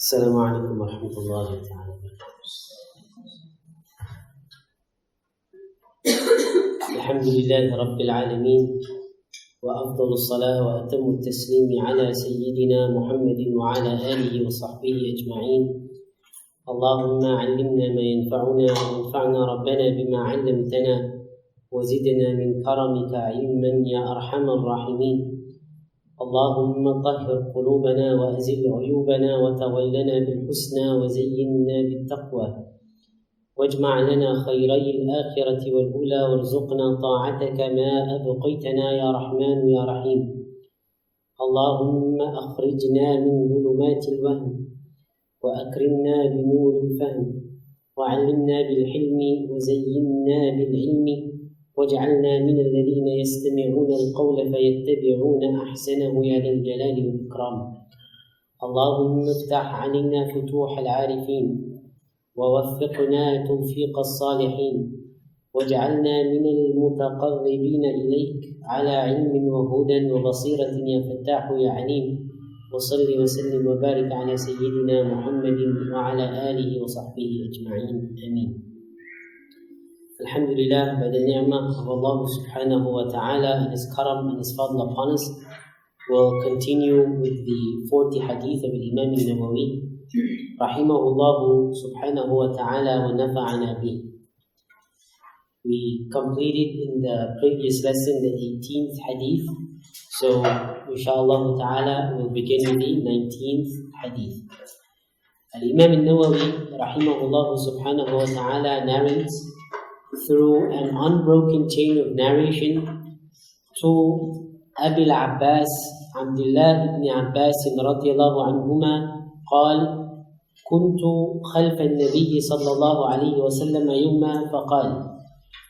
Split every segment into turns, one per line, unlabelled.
السلام عليكم ورحمة الله تعالى وبركاته. الحمد لله رب العالمين، وأفضل الصلاة وأتم التسليم على سيدنا محمد وعلى آله وصحبه أجمعين. اللهم علمنا ما ينفعنا وانفعنا ربنا بما علمتنا وزدنا من كرمك علما يا أرحم الراحمين. اللهم طهر قلوبنا وأزل عيوبنا وتولنا بالحسنى وزينا بالتقوى، واجمع لنا خيري الآخرة والأولى، وارزقنا طاعتك ما أبقيتنا يا رحمن يا رحيم. اللهم أخرجنا من ظلمات الوهم وأكرمنا بنور الفهم، وعلمنا بالحلم وزينا بالعلم، واجعلنا من الذين يستمعون القول فيتبعون أحسنه يا ذا الجلال والإكرام. اللهم افتح علينا فتوح العارفين، ووفقنا توفيق الصالحين، واجعلنا من المتقربين إليك على علم وهدى وبصيرة يا فتاح يا عليم. وصل وسلم وبارك على سيدنا محمد وعلى آله وصحبه أجمعين، آمين. Alhamdulillah, by the ni'mah of Allah subhanahu wa ta'ala and His karam and His fadl upon us, we'll continue with the 40 hadith of Imam Nawawi rahimahullah subhanahu wa ta'ala wa nafa'ana bih. We completed in the previous lesson the 18th hadith, so inshallah ta'ala we'll begin with the 19th hadith. Al-Imam Nawawi rahimahullah subhanahu wa ta'ala narrates through an unbroken chain of narration to Abi al-Abbas Abdullah ibn Abbas radiyallahu anhuma قال: كنت خلف النبي صلى الله عليه وسلم يوما فقال: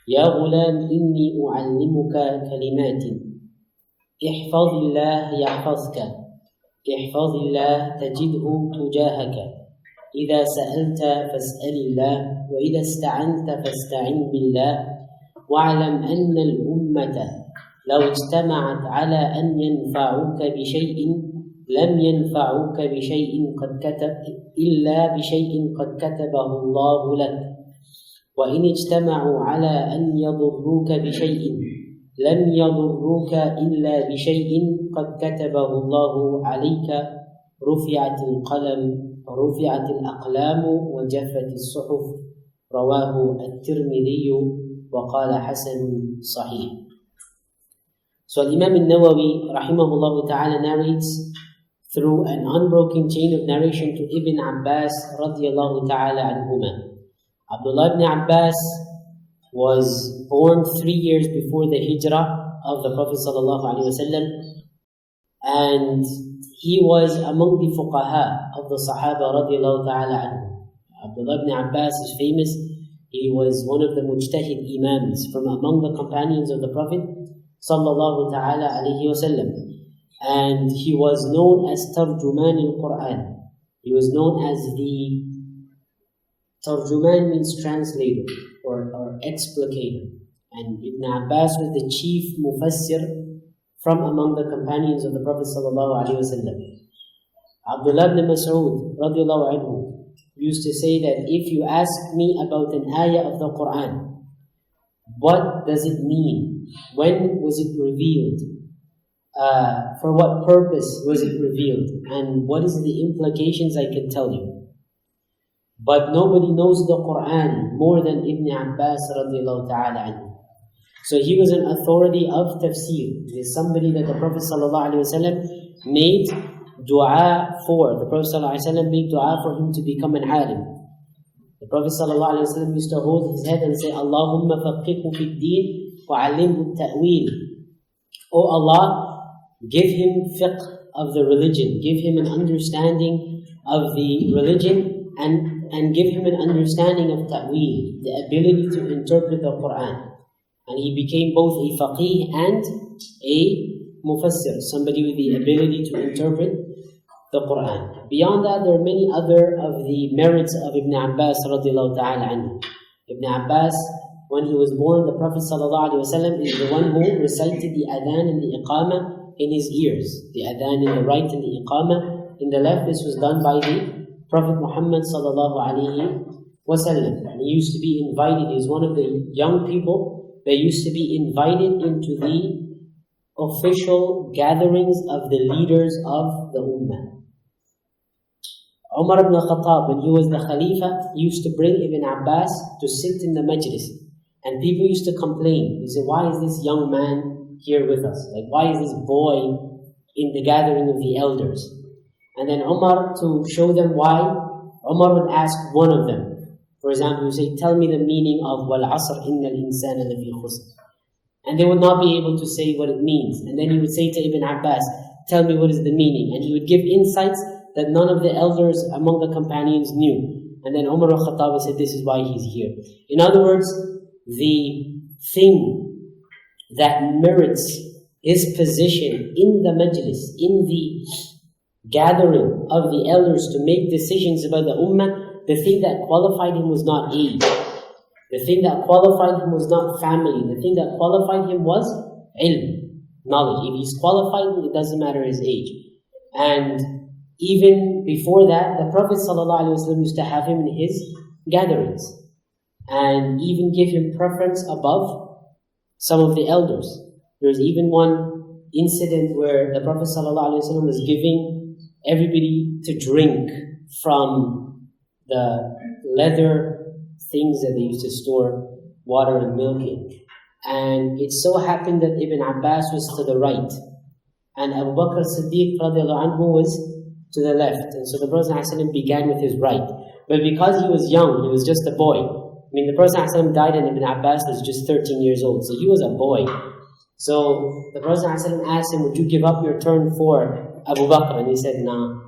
يا غلام إني أعلمك كلمات، احفظ الله يحفظك، احفظ الله تجده تجاهك، إذا سألت فاسأل الله، وإذا استعنت فاستعن بالله، واعلم أن الأمة لو اجتمعت على أن ينفعوك بشيء لم ينفعوك بشيء إلا بشيء قد كتبه الله لك، وإن اجتمعوا على أن يضروك بشيء لم يضروك إلا بشيء قد كتبه الله عليك، رفعت الأقلام وجفت الصحف. رواه الترمذي وقال حسن صحيح. So Imam al-Nawawi rahimahullah ta'ala narrates through an unbroken chain of narration to Ibn Abbas radiyallahu ta'ala anhuma. Abdullah ibn Abbas was born 3 years before the hijrah of the Prophet sallallahu alaihi wasallam, and he was among the fuqaha of the Sahaba radiyallahu ta'ala anhu. Abdullah ibn Abbas is famous. He was one of the mujtahid imams from among the companions of the Prophet sallallahu ta'ala alayhi wasallam. And he was known as Tarjuman al-Quran. He was known as the Tarjuman means translator or explicator. And Ibn Abbas was the chief mufassir from among the companions of the Prophet sallallahu alaihi wasallam. Abdullah ibn Mas'ud radiyallahu anhu used to say that if you ask me about an ayah of the Quran, what does it mean? When was it revealed? For what purpose was it revealed? And what is the implications, I can tell you. But nobody knows the Quran more than Ibn Abbas radiyallahu ta'ala anhu. So he was an authority of tafsir. He is somebody that the Prophet ﷺ made dua for. The Prophet ﷺ made dua for him to become an alim. The Prophet ﷺ used to hold his head and say, Allahumma faqihhu fid deen wa alimhu ta'wil. Oh Allah, give him fiqh of the religion. Give him an understanding of the religion and give him an understanding of ta'wil, the ability to interpret the Quran. And he became both a faqih and a mufassir, somebody with the ability to interpret the Quran. Beyond that, there are many other of the merits of Ibn Abbas radiyallahu ta'ala anhu. Ibn Abbas, when he was born, the Prophet sallallahu alaihi wasallam is the one who recited the adhan and the iqamah in his ears. The adhan in the right and the iqamah in the left. This was done by the Prophet Muhammad sallallahu alaihi wasallam. And he used to be invited. He was one of the young people that used to be invited into the official gatherings of the leaders of the Ummah. Umar ibn Khattab, when he was the Khalifa, used to bring Ibn Abbas to sit in the majlis. And people used to complain. They said, why is this young man here with us? Like, why is this boy in the gathering of the elders? And then Umar, to show them why, Umar would ask one of them. For example, he would say, tell me the meaning of Wal Asr Inna al-Insana lafi khusr. And they would not be able to say what it means. And then he would say to Ibn Abbas, tell me what is the meaning. And he would give insights that none of the elders among the companions knew. And then Umar al-Khattab said, this is why he's here. In other words, the thing that merits his position in the majlis, in the gathering of the elders to make decisions about the ummah, the thing that qualified him was not age. The thing that qualified him was not family. The thing that qualified him was ilm, knowledge. If he's qualified, it doesn't matter his age. And even before that, the Prophet ﷺ used to have him in his gatherings and even give him preference above some of the elders. There's even one incident where the Prophet ﷺ was giving everybody to drink from the leather things that they used to store water and milk in. And it so happened that Ibn Abbas was to the right and Abu Bakr Siddiq radiallahu anhu was to the left. And so the Prophet ﷺ began with his right. But because he was young, he was just a boy. I mean, the Prophet ﷺ died and Ibn Abbas was just 13 years old. So he was a boy. So the Prophet ﷺ asked him, would you give up your turn for Abu Bakr? And he said, nah.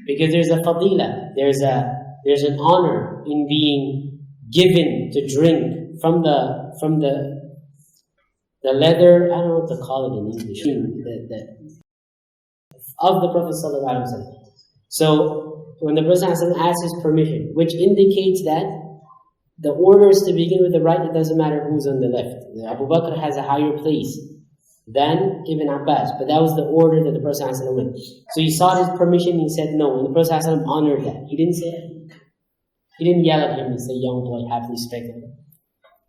Because there's a fadila, there's an honor in being given to drink from the leather, I don't know what to call it in English, of the Prophet ﷺ. So when the Prophet ﷺ asked his permission, which indicates that the order is to begin with the right, it doesn't matter who's on the left. Abu Bakr has a higher place than Ibn Abbas, but that was the order that the Prophet ﷺ went. So he sought his permission, he said no, and the Prophet ﷺ honored that. He didn't yell at him and say, young boy, have respect.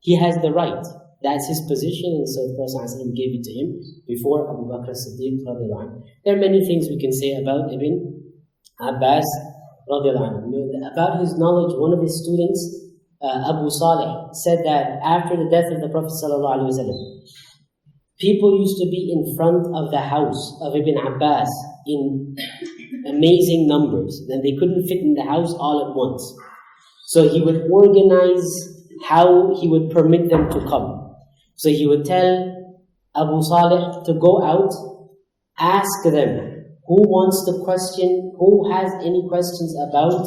He has the right. That's his position, and so the Prophet ﷺ gave it to him before Abu Bakr Siddiq radiallahu anhu. There are many things we can say about Ibn Abbas radiallahu anhu. About his knowledge, one of his students, Abu Saleh, said that after the death of the Prophet ﷺ, people used to be in front of the house of Ibn Abbas in amazing numbers. Then they couldn't fit in the house all at once. So he would organize how he would permit them to come. So he would tell Abu Saleh to go out, ask them, who has any questions about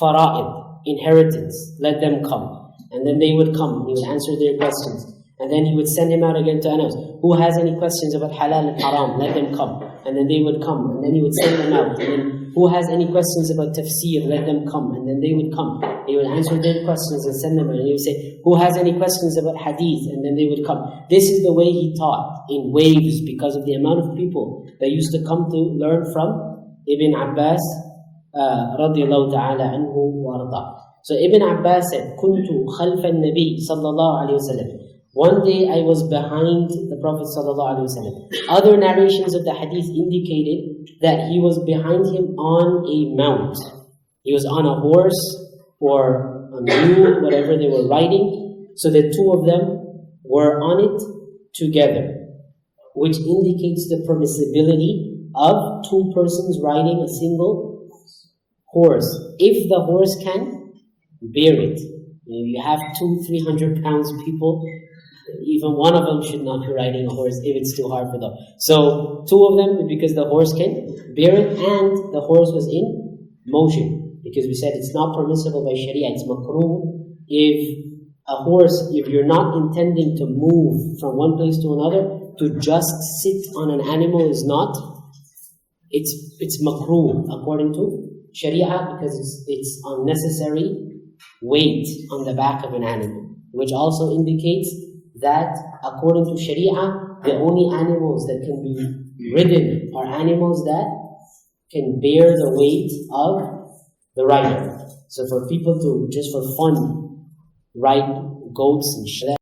fara'id, inheritance, let them come. And then they would come, he would answer their questions. And then he would send him out again to announce, who has any questions about halal and haram, let them come. And then they would come, and then he would send them out. And then, who has any questions about tafsir, let them come. And then they would come. He would answer their questions and send them out. And he would say, who has any questions about hadith? And then they would come. This is the way he taught, in waves, because of the amount of people that used to come to learn from Ibn Abbas radiallahu ta'ala anhu wa arda. So Ibn Abbas said, Kuntu khalfa al-Nabi sallallahu alayhi wa sallam. One day I was behind the Prophet ﷺ. Other narrations of the hadith indicated that he was behind him on a mount. He was on a horse or a mule, whatever they were riding. So the two of them were on it together, which indicates the permissibility of two persons riding a single horse. If the horse can bear it. If you have 200-300 pounds people, even one of them should not be riding a horse if it's too hard for them. So two of them, because the horse can bear it and the horse was in motion. Because we said it's not permissible by Sharia, it's makruh. If you're not intending to move from one place to another, to just sit on an animal is not, it's makruh according to Sharia, because it's unnecessary weight on the back of an animal, which also indicates that according to Sharia, the only animals that can be ridden are animals that can bear the weight of the rider. So for people to, just for fun, ride goats and shit,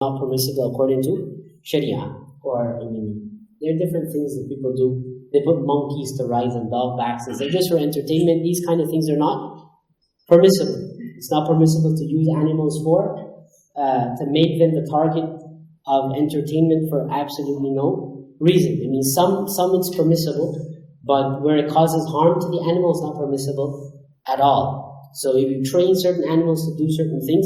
not permissible according to Sharia. Or, there are different things that people do. They put monkeys to ride on dog backs and say, just for entertainment. These kind of things are not permissible. It's not permissible to use animals to make them the target of entertainment for absolutely no reason. Some it's permissible, but where it causes harm to the animal, it's not permissible at all. So if you train certain animals to do certain things,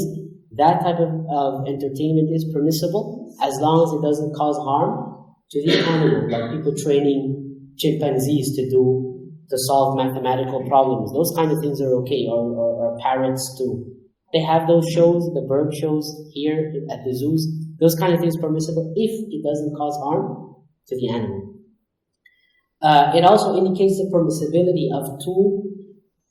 that type of entertainment is permissible as long as it doesn't cause harm to the animal, like people training chimpanzees to solve mathematical problems. Those kind of things are okay, or parrots too. They have those shows, the bird shows here at the zoos. Those kind of things are permissible if it doesn't cause harm to the animal. It also indicates the permissibility of two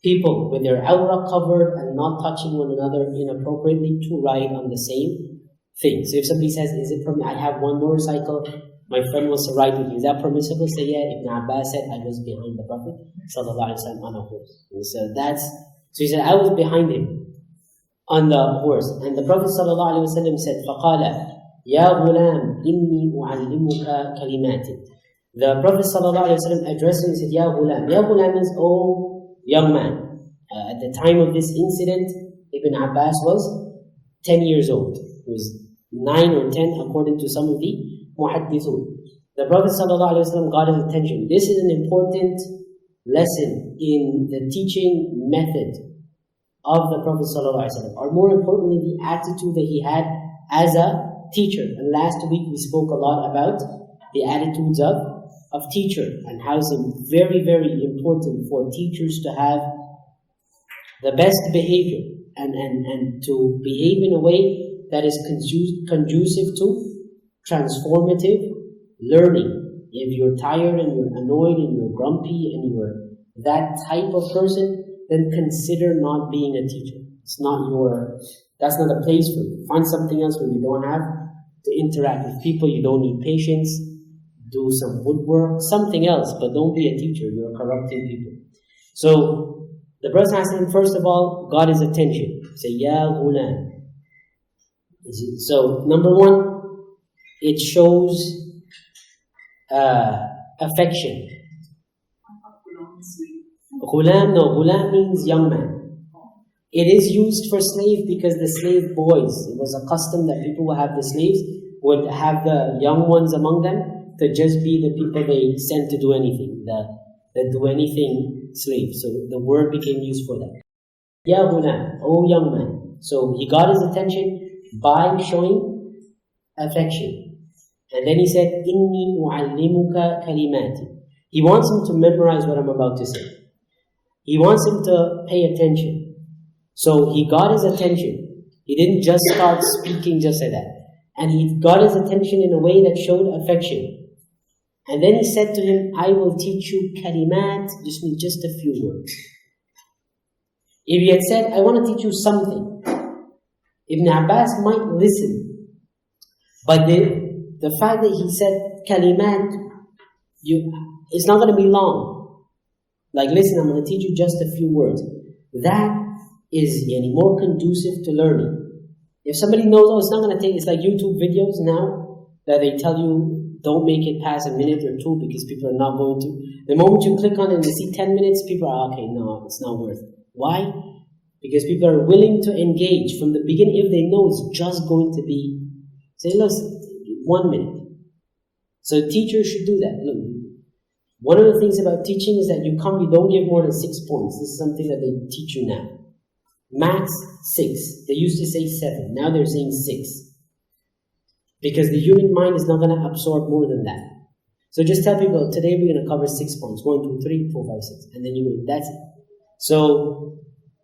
people with their awra covered and not touching one another inappropriately to ride on the same thing. So if somebody says, I have one motorcycle, my friend wants to ride with me, is that permissible? Say, yeah, Ibn Abbas said, I was behind the Prophet ﷺ on a horse. So he said, I was behind him on the horse. And the Prophet ﷺ said, فَقَالَ يَا غُلَامْ إِنِّي أُعَلِّمُكَ كَلِمَاتٍ. The Prophet ﷺ addressed him and said, Ya Ghulam. Ya Ghulam means, oh young man. At the time of this incident, Ibn Abbas was 10 years old. He was 9 or 10 according to some of the muhaddithun. The Prophet ﷺ got his attention. This is an important lesson in the teaching method of the Prophet ﷺ, or more importantly, the attitude that he had as a teacher. And last week we spoke a lot about the attitudes of teacher, and how it's very, very important for teachers to have the best behavior and to behave in a way that is conducive to transformative learning. If you're tired and you're annoyed and you're grumpy and you're that type of person, then consider not being a teacher. That's not a place for you. Find something else where you don't have to interact with people. You don't need patience. Do some woodwork, something else, but don't be a teacher. You're corrupting people. So the Prophet ﷺ, first of all, got his attention. Say, Ya Ghulam. So number one, it shows affection. Ghulam means young man. It is used for slave because the slave boys, it was a custom that people would have the slaves, would have the young ones among them to just be the people they sent to do anything, the do anything slave. So the word became used for that. Ya Ghulam, oh young man. So he got his attention by showing affection. And then he said, Inni u'allimuka kalimati. He wants him to memorize what I'm about to say. He wants him to pay attention. So he got his attention. He didn't just start speaking just like that. And he got his attention in a way that showed affection. And then he said to him, I will teach you kalimat, just means just a few words. If he had said, I want to teach you something, Ibn Abbas might listen. But the fact that he said kalimat, it's not going to be long. Like, listen, I'm going to teach you just a few words. That is more conducive to learning. If somebody knows, it's not going to take, it's like YouTube videos now, that they tell you, don't make it past a minute or two because people are not going to. The moment you click on it and they see 10 minutes, people are, okay, no, it's not worth it. Why? Because people are willing to engage from the beginning if they know it's just going to be, say, look, 1 minute. So teachers should do that. Look, one of the things about teaching is that you don't give more than 6 points. This is something that they teach you now. Max 6. They used to say 7. Now they're saying 6. Because the human mind is not going to absorb more than that. So just tell people, today we're going to cover 6 points. 1, 2, 3, 4, 5, 6. And then that's it. So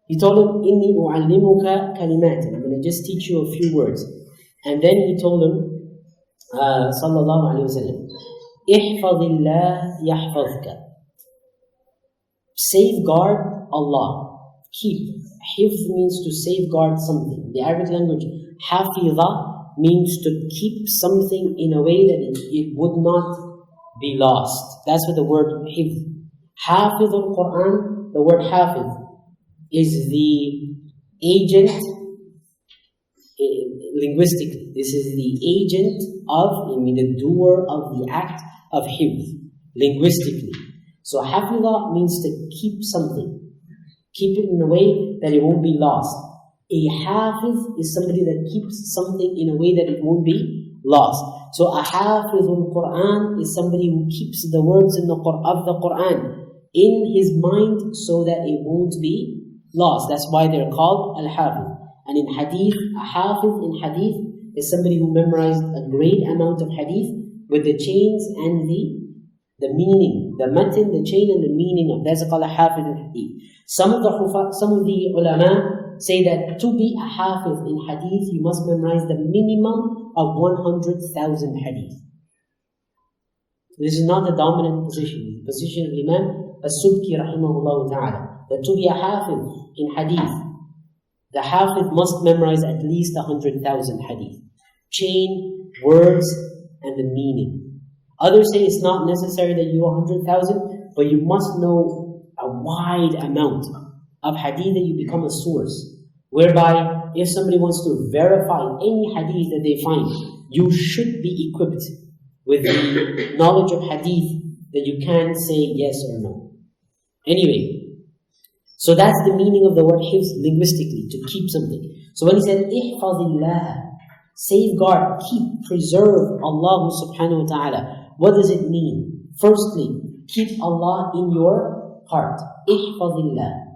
he told him, Inni u'allimuka kalimatin. I'm going to just teach you a few words. And then he told him, sallallahu alayhi wa sallam, ihfadillah yahfadka. Safeguard Allah. Keep. Hifz means to safeguard something. The Arabic language, hafidha means to keep something in a way that it would not be lost. That's what the word hifz. Hafiz al-Quran, the word Hafiz is the agent, linguistically, this is the agent of, the doer of the act of hifz, linguistically. So Hafiza means to keep something. Keep it in a way that it won't be lost. A Hafiz is somebody that keeps something in a way that it won't be lost. So a Hafizul Quran is somebody who keeps the words of the Quran in his mind so that it won't be lost. That's why they're called Al-Hafiz. And in Hadith, a Hafiz in Hadith is somebody who memorized a great amount of Hadith with the chains and the meaning, the matin, the chain and the meaning of. That's called a Hafiz in Hadith. Some of the ulama say that to be a Hafiz in Hadith, you must memorize the minimum of 100,000 Hadith. This is not the dominant position. The position of Imam As-Subki rahimahullah ta'ala, that to be a Hafiz in Hadith, the Hafiz must memorize at least 100,000 Hadith. Chain, words, and the meaning. Others say it's not necessary that you 100,000, but you must know a wide amount of Hadith that you become a source. Whereby, if somebody wants to verify any Hadith that they find, you should be equipped with the knowledge of Hadith that you can say yes or no. Anyway, so that's the meaning of the word hifz linguistically, to keep something. So when he said, ihfazillah, safeguard, keep, preserve Allah subhanahu wa ta'ala, what does it mean? Firstly, keep Allah in your heart. Ihfazillah.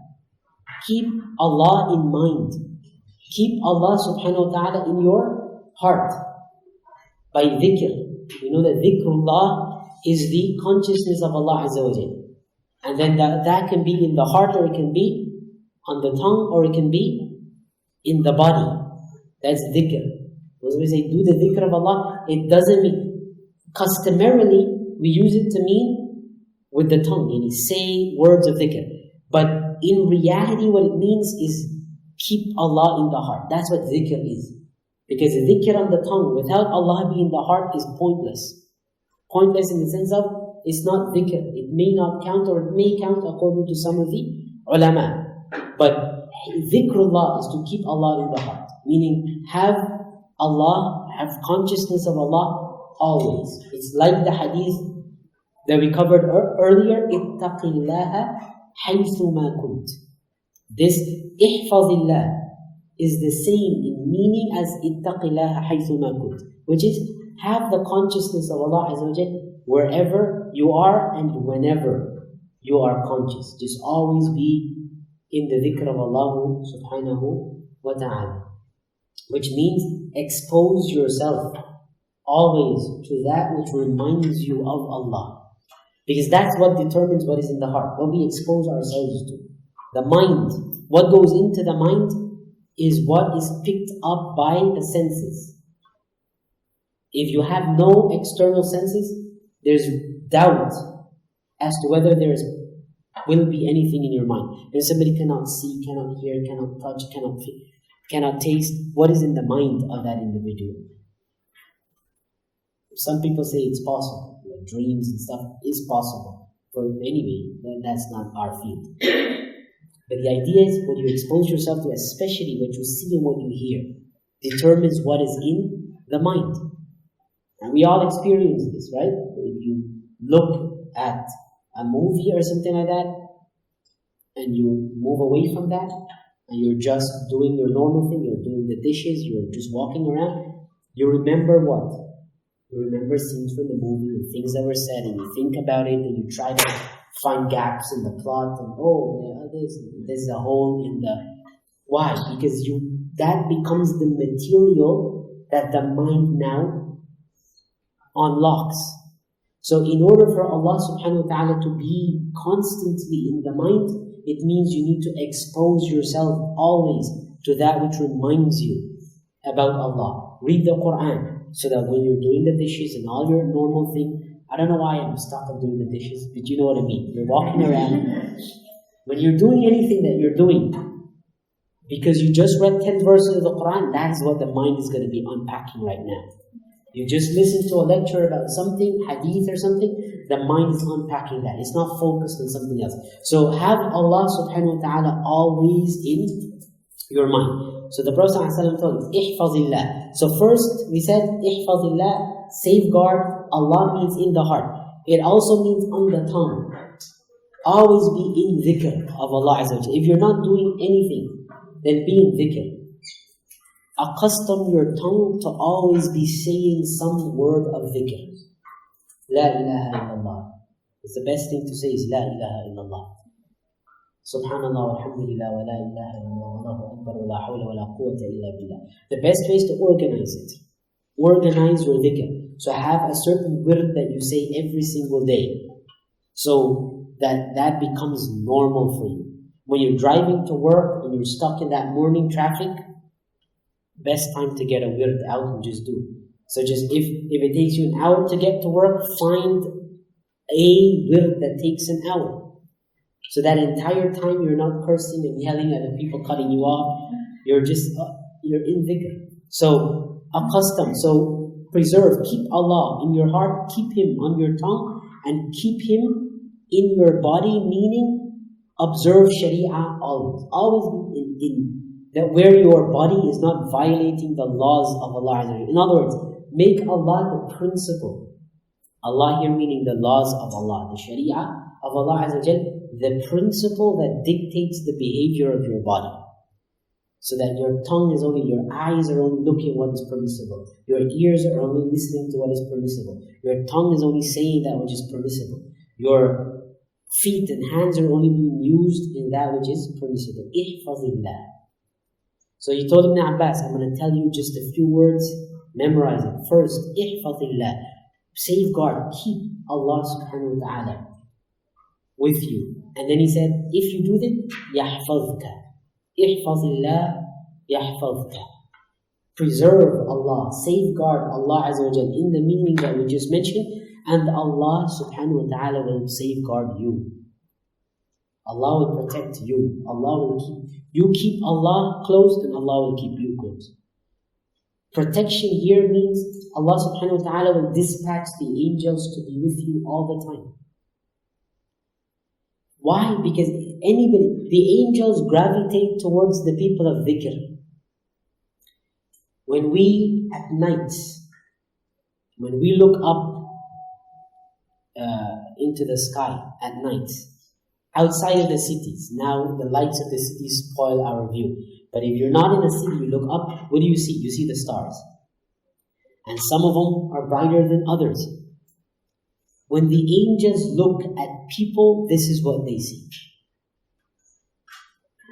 Keep Allah in mind. Keep Allah subhanahu wa ta'ala in your heart. By dhikr. You know that dhikrullah is the consciousness of Allah Azza wa Jal. And then that can be in the heart, or it can be on the tongue, or it can be in the body. That's dhikr. When we say do the dhikr of Allah, it doesn't mean, customarily we use it to mean with the tongue, and say words of dhikr. But in reality what it means is keep Allah in the heart. That's what dhikr is. Because dhikr on the tongue without Allah being in the heart is pointless. Pointless in the sense of it's not dhikr. It may not count, or it may count according to some of the ulama. But dhikrullah is to keep Allah in the heart. Meaning have consciousness of Allah always. It's like the hadith that we covered earlier. Ittaqillaha haythu ma kunt. This ihfazillah is the same in meaning as ittaqillaha haythu ma kunt, which is have the consciousness of Allah Azza wa Jal wherever you are and whenever you are conscious. Just always be in the dhikr of Allah subhanahu wa ta'ala. Which means expose yourself always to that which reminds you of Allah. Because that's what determines what is in the heart, what we expose ourselves to. The mind, what goes into the mind is what is picked up by the senses. If you have no external senses, there's doubt as to whether there will be anything in your mind. If somebody cannot see, cannot hear, cannot touch, cannot taste, what is in the mind of that individual? Some people say it's possible. Like dreams and stuff is possible. But anyway, that's not our field. But the idea is what you expose yourself to, especially what you see and what you hear, determines what is in the mind. And we all experience this, right? If you look at a movie or something like that, and you move away from that, and you're just doing your normal thing, you're doing the dishes, you're just walking around, you remember what? You remember scenes from the movie and things that were said, and you think about it, and you try to find gaps in the plot, and there's a hole in the... Why? Because that becomes the material that the mind now unlocks. So in order for Allah subhanahu wa ta'ala to be constantly in the mind, it means you need to expose yourself always to that which reminds you about Allah. Read the Quran so that when you're doing the dishes and all your normal thing, I don't know why I'm stuck on doing the dishes, but you know what I mean. You're walking around. When you're doing anything that you're doing, because you just read 10 verses of the Quran, that is what the mind is going to be unpacking right now. You just listen to a lecture about something, hadith or something, the mind is unpacking that. It's not focused on something else. So have Allah subhanahu wa ta'ala always in your mind. So the Prophet ﷺ told us, ihfazillah. So first we said, ihfazillah, safeguard. Allah means in the heart. It also means on the tongue. Always be in dhikr of Allah Azza wa Jalla. If you're not doing anything, then be in dhikr. Accustom your tongue to always be saying some word of dhikr. La ilaha illallah. It's the best thing to say is La ilaha illallah. Subhanallah walhamdulillah wa la ilaha illallah wallahu akbar wa la hawla wa la quwwata illa billah. The best way is to organize it. Organize your dhikr. So have a certain wird that you say every single day. So that becomes normal for you. When you're driving to work and you're stuck in that morning traffic, best time to get a wird out and just do it. So just if it takes you an hour to get to work, find a wird that takes an hour. So that entire time you're not cursing and yelling at the people cutting you off. You're in dhikr. So accustom, so preserve, keep Allah in your heart, keep Him on your tongue, and keep Him in your body, meaning observe Sharia always. Always in that where your body is not violating the laws of Allah. In other words, make Allah the principle. Allah here meaning the laws of Allah, the Sharia of Allah Azza wa Jal, the principle that dictates the behavior of your body. So that your tongue is only, your eyes are only looking at what is permissible. Your ears are only listening to what is permissible. Your tongue is only saying that which is permissible. Your feet and hands are only being used in that which is permissible. Ihfazillah. So he told Ibn Abbas, I'm going to tell you just a few words, memorize it. First, ihfazillah. Safeguard, keep Allah subhanahu wa ta'ala with you. And then he said, if you do that, yahfazka. Ihfazillah yahfazka. Preserve Allah, safeguard Allah Azza wa Jal in the meaning that we just mentioned, and Allah subhanahu wa ta'ala will safeguard you. Allah will protect you. Allah will keep you. Keep Allah close and Allah will keep you close. Protection here means Allah subhanahu wa ta'ala will dispatch the angels to be with you all the time. Why? Because the angels gravitate towards the people of dhikr. When we, at night, when we look up into the sky at night, outside of the cities, now the lights of the cities spoil our view. But if you're not in a city, you look up, what do you see? You see the stars. And some of them are brighter than others. When the angels look at people, this is what they see.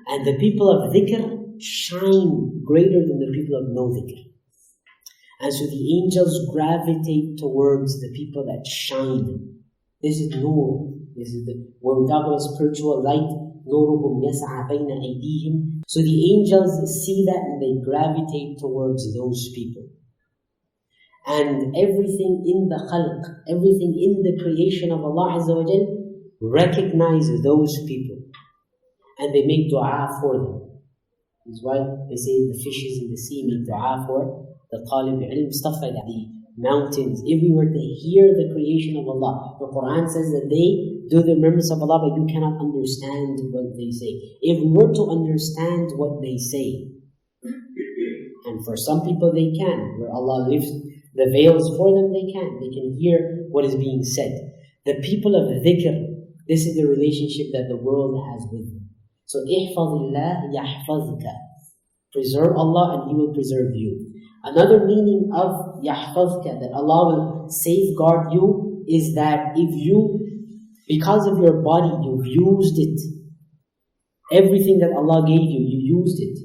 And the people of dhikr shine greater than the people of no dhikr. And so the angels gravitate towards the people that shine. This is nur. This is when we talk about spiritual light, nuruhum yas'a bayna aydihim. So the angels see that and they gravitate towards those people. And everything in the khalq, everything in the creation of Allah Azza wa Jal, recognize those people. And they make dua for them. That's why they say the fishes in the sea make dua for the talib ilm, stuff like that. The mountains, if we were to hear the creation of Allah, the Quran says that they do the remembrance of Allah, but you cannot understand what they say. If we were to understand what they say, and for some people they can, where Allah lifts the veils for them, they can hear what is being said. The people of dhikr, this is the relationship that the world has with them. So ihfazillah yahfazka. Preserve Allah and He will preserve you. Another meaning of yahfazka, that Allah will safeguard you, is that if you, because of your body, you've used it, everything that Allah gave you, you used it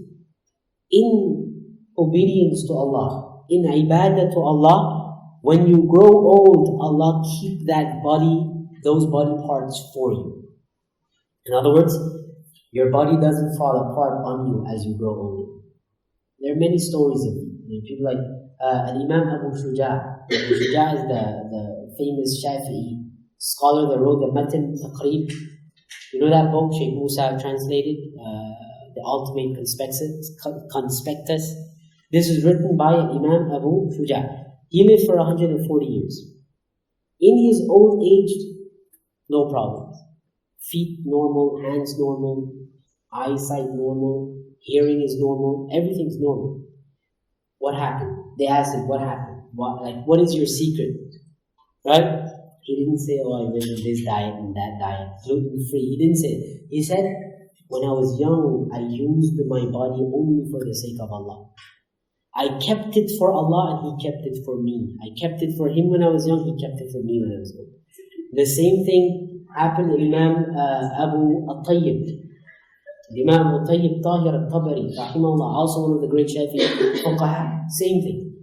in obedience to Allah, in ibadah to Allah. When you grow old, Allah keep that body, those body parts for you. In other words, your body doesn't fall apart on you as you grow older. There are many stories of it. People like Imam Abu Shuja. Abu Shuja is the famous Shafi'i scholar that wrote the Matan Taqrib. You know that book Shaykh Musa translated, the Ultimate Conspectus. This is written by Imam Abu Shuja. He lived for 140 years. In his old age, no problems. Feet normal, hands normal, eyesight normal, hearing is normal, everything's normal. What happened? They asked him, what happened? What is your secret? Right? He didn't say, oh, I went on this diet and that diet, gluten-free. He didn't say it. He said, when I was young, I used my body only for the sake of Allah. I kept it for Allah and He kept it for me. I kept it for Him when I was young, He kept it for me when I was old. The same thing happened to Imam Abu At-Tayyib. Imam Abu Tayyib Tahir Al-Tabari, rahimahullah, also one of the great Shafi'i fuqaha. Same thing.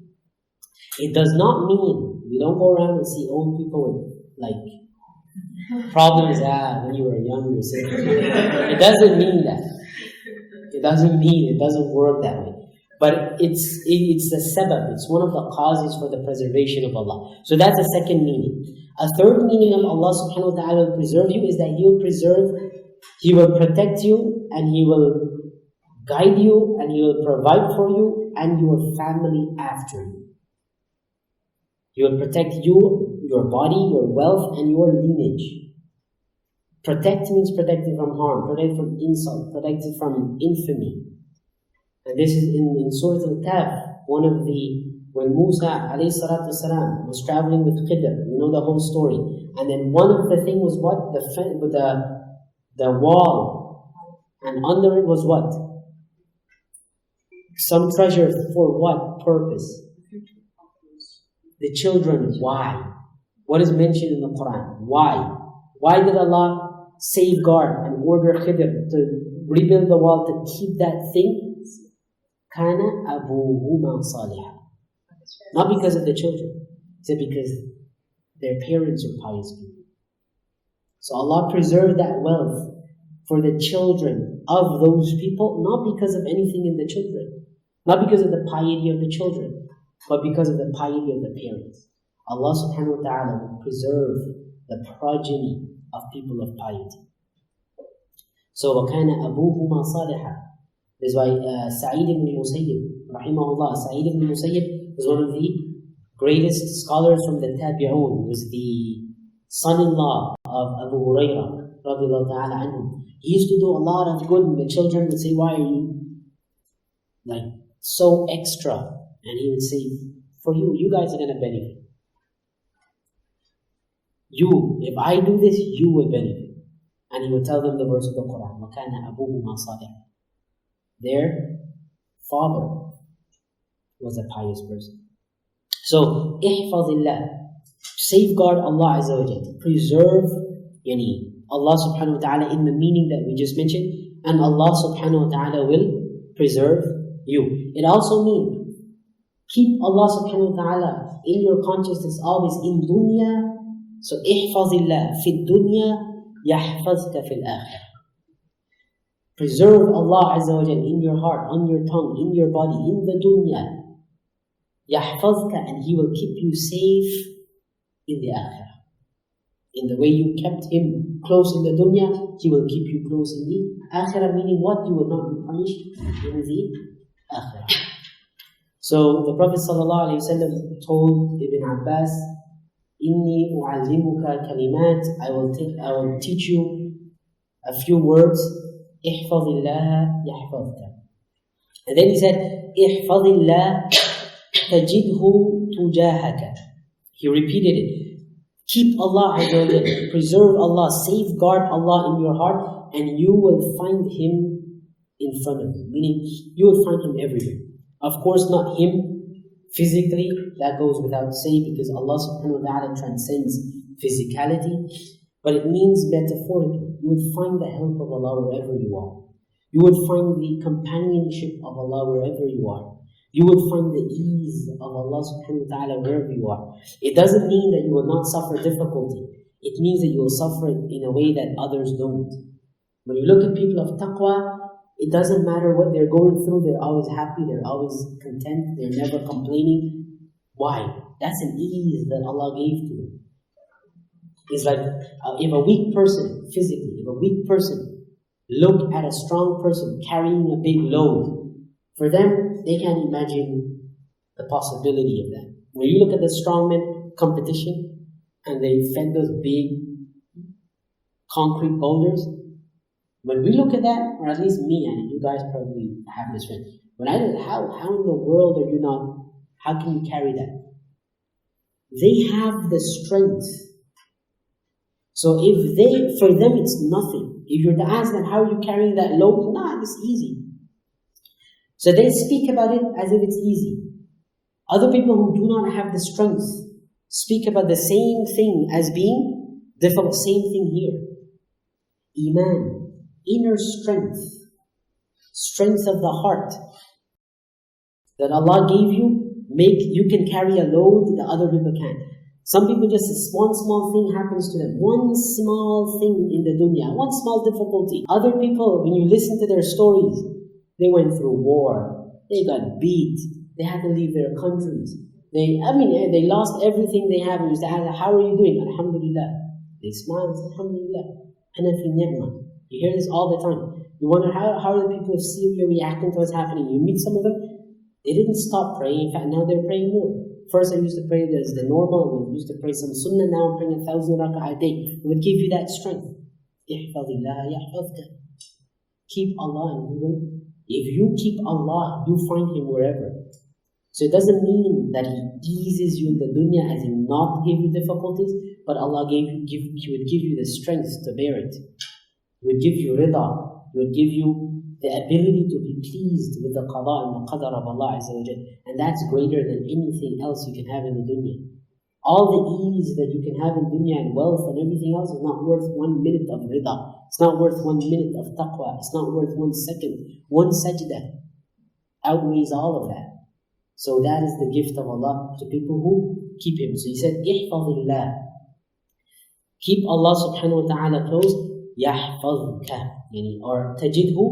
It does not mean, we don't go around and see old people with problems when you were young, you were sick. It doesn't mean that. It doesn't work that way. But it's the sabab, it's one of the causes for the preservation of Allah. So that's the second meaning. A third meaning of Allah subhanahu wa ta'ala will preserve you is that He will preserve, He will protect you, and He will guide you, and He will provide for you and your family after you. He will protect you, your body, your wealth, and your lineage. Protect means protected from harm, protected from insult, protected from infamy. And this is in Surah Al-Kahf, when Musa alayhi salatu wasalam was traveling with Khidr, you know the whole story. And then one of the things was what? The wall. And under it was what? Some treasure for what purpose? The children. Why? What is mentioned in the Quran? Why? Why did Allah safeguard and order Khidr to rebuild the wall to keep that thing? Kana abuhuma salihah. Not because of the children. He said because their parents were pious people. So Allah preserved that wealth for the children of those people, not because of anything in the children, not because of the piety of the children, but because of the piety of the parents. Allah subhanahu wa ta'ala will preserve the progeny of people of piety. So وَكَانَ أَبُوهُمَا صَالِحًا. That's why Sa'id ibn Musayyib, rahimahullah, Sa'id ibn Musayyib was one of the greatest scholars from the Tabi'un. He was the son-in-law of Abu Hurairah, radiallahu ta'ala anhu. He used to do a lot of good, and the children would say, why are you so extra? And he would say, for you guys are going to benefit. If I do this, you will benefit. And he would tell them the verse of the Quran, وَكَانَ أَبُوهُمَا صَالِحًا. Their father was a pious person. So, ihfazillah, safeguard Allah Azza wa Jalla, preserve Allah subhanahu wa ta'ala in the meaning that we just mentioned, and Allah subhanahu wa ta'ala will preserve you. It also means, keep Allah subhanahu wa ta'ala in your consciousness always in dunya. So, ihfazillah fi dunya, yahfazka fil akhirah. Preserve Allah Azza wa Jalla in your heart, on your tongue, in your body, in the dunya. Yahfazka, and He will keep you safe in the akhirah. In the way you kept Him close in the dunya, He will keep you close in the akhirah, meaning what? You will not be punished in the akhirah. So the Prophet ﷺ told Ibn Abbas, Inni u'allimuka kalimat, I will teach you a few words. Ihfazillah yahfazka. And then he said, Ihfazillah tajidhu tujahaka. He repeated it. Keep Allah Azza wa Jalla, preserve Allah, safeguard Allah in your heart, and you will find Him in front of you. Meaning, you will find Him everywhere. Of course, not Him physically, that goes without saying, because Allah subhanahu wa ta'ala transcends physicality. But it means metaphorically, you would find the help of Allah wherever you are. You would find the companionship of Allah wherever you are. You would find the ease of Allah subhanahu wa ta'ala wherever you are. It doesn't mean that you will not suffer difficulty. It means that you will suffer in a way that others don't. When you look at people of taqwa, it doesn't matter what they're going through, they're always happy, they're always content, they're never complaining. Why? That's an ease that Allah gave to them. It's like, if a weak person, physically, if a weak person look at a strong person carrying a big load, for them, they can't imagine the possibility of that. When you look at the strongman competition, and they fed those big concrete boulders. When we look at that, or at least me, and you guys probably have this friend, when I look, how in the world are you not, how can you carry that? They have the strength. So for them it's nothing. If you're to ask them, how are you carrying that load? Nah, it's easy. So they speak about it as if it's easy. Other people who do not have the strength speak about the same thing as being difficult. Same thing here. Iman, inner strength, strength of the heart that Allah gave you, you can carry a load that other people can't. Some people just, one small thing happens to them. One small thing in the dunya, one small difficulty. Other people, when you listen to their stories, they went through war, they got beat, they had to leave their countries. They lost everything they have. And you say, how are you doing? Alhamdulillah. They smile and say, Alhamdulillah. Ana fi ni'mah. You hear this all the time. You wonder how are the people of Syria reacting to what's happening. You meet some of them, they didn't stop praying. In fact, now they're praying more. First I used to pray as the normal, and I used to pray some sunnah, now I'm praying 1,000 rak'ah a day. It would give you that strength. Ihfadillah yahfadka. Keep Allah in you. If you keep Allah, you find Him wherever. So it doesn't mean that He eases you in the dunya as in not give you difficulties, but Allah He would give you the strength to bear it. He would give you rida. He would give you the ability to be pleased with the qada and the qadar of Allah Azza wa Jal. And that's greater than anything else you can have in the dunya. All the ease that you can have in dunya and wealth and everything else is not worth 1 minute of rida. It's not worth 1 minute of taqwa. It's not worth 1 second. 1 sajdah outweighs all of that. So that is the gift of Allah to people who keep Him. So He said, Ihfadillah. Keep Allah subhanahu wa ta'ala close. Yahfadka. Or tajidhu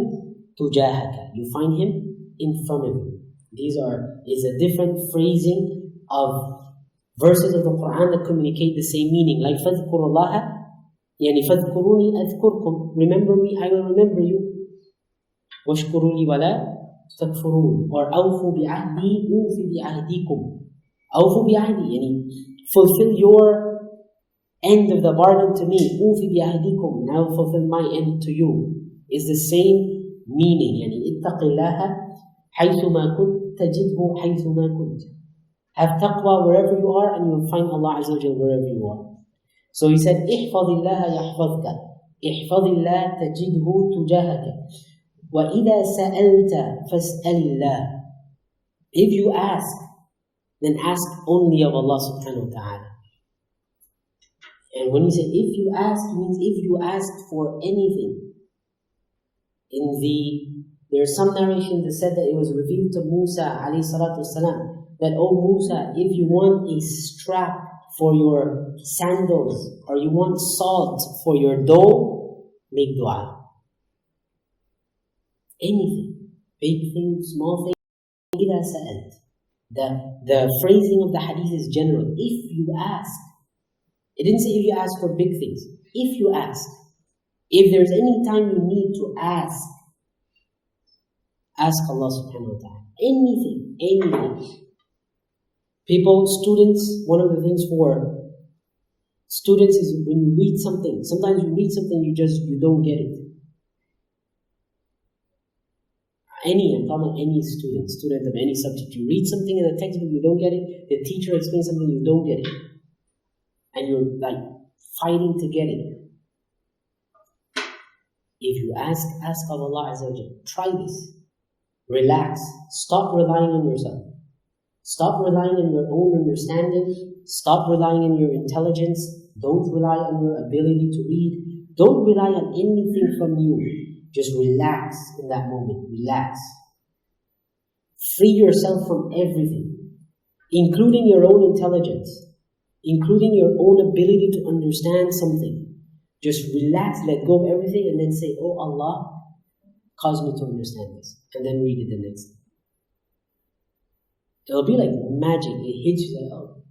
tujahaka. You find Him in front of you. Is a different phrasing of verses of the Quran that communicate the same meaning. Like fadhkurullaha, fadhkuruni adhkurkum. Remember me, I will remember you. Washkuruli wala takfurun. Or awfu bi'ahdi ufi bi'ahdikum. Awfu bi'ahdi, fulfill your end of the bargain to me. Ufi bi'ahdikum. And I will fulfill my end to you. Is the same meaning. ittaqillaha haythuma kunt tajidhu haythuma kunt. Have taqwa wherever you are, and you will find Allah Azza wa Jal wherever you are. So He said, Ihfadillaha yahfadka. Ihfadillah tajidhu tujahaka. Wa idha sa'alta fas'alillah. If you ask, then ask only of Allah subhanahu wa ta'ala. And when He said if you ask, it means if you ask for anything. There are some narrations that said that it was revealed to Musa alayhi salatu wasalam, that, oh Musa, if you want a strap for your sandals, or you want salt for your dough, make dua. Anything, big thing, small thing. إِذَا سَأَلْتَ. The phrasing of the hadith is general. If you ask. It didn't say if you ask for big things. If you ask. If there's any time you need to ask Allah subhanahu wa ta'ala. Anything. Students, one of the things for students is when you read something, sometimes you read something you don't get it. I'm talking about any student of any subject. You read something in a textbook, you don't get it. The teacher explains something, you don't get it. And you're like fighting to get it. If you ask of Allah Azza wa Jalla. Try this. Relax. Stop relying on yourself. Stop relying on your own understanding. Stop relying on your intelligence. Don't rely on your ability to read. Don't rely on anything from you. Just relax in that moment. Relax. Free yourself from everything, including your own intelligence, including your own ability to understand something. Just relax, let go of everything, and then say, oh Allah, cause me to understand this. And then read it the next day. It'll be like magic. It hits you like, oh,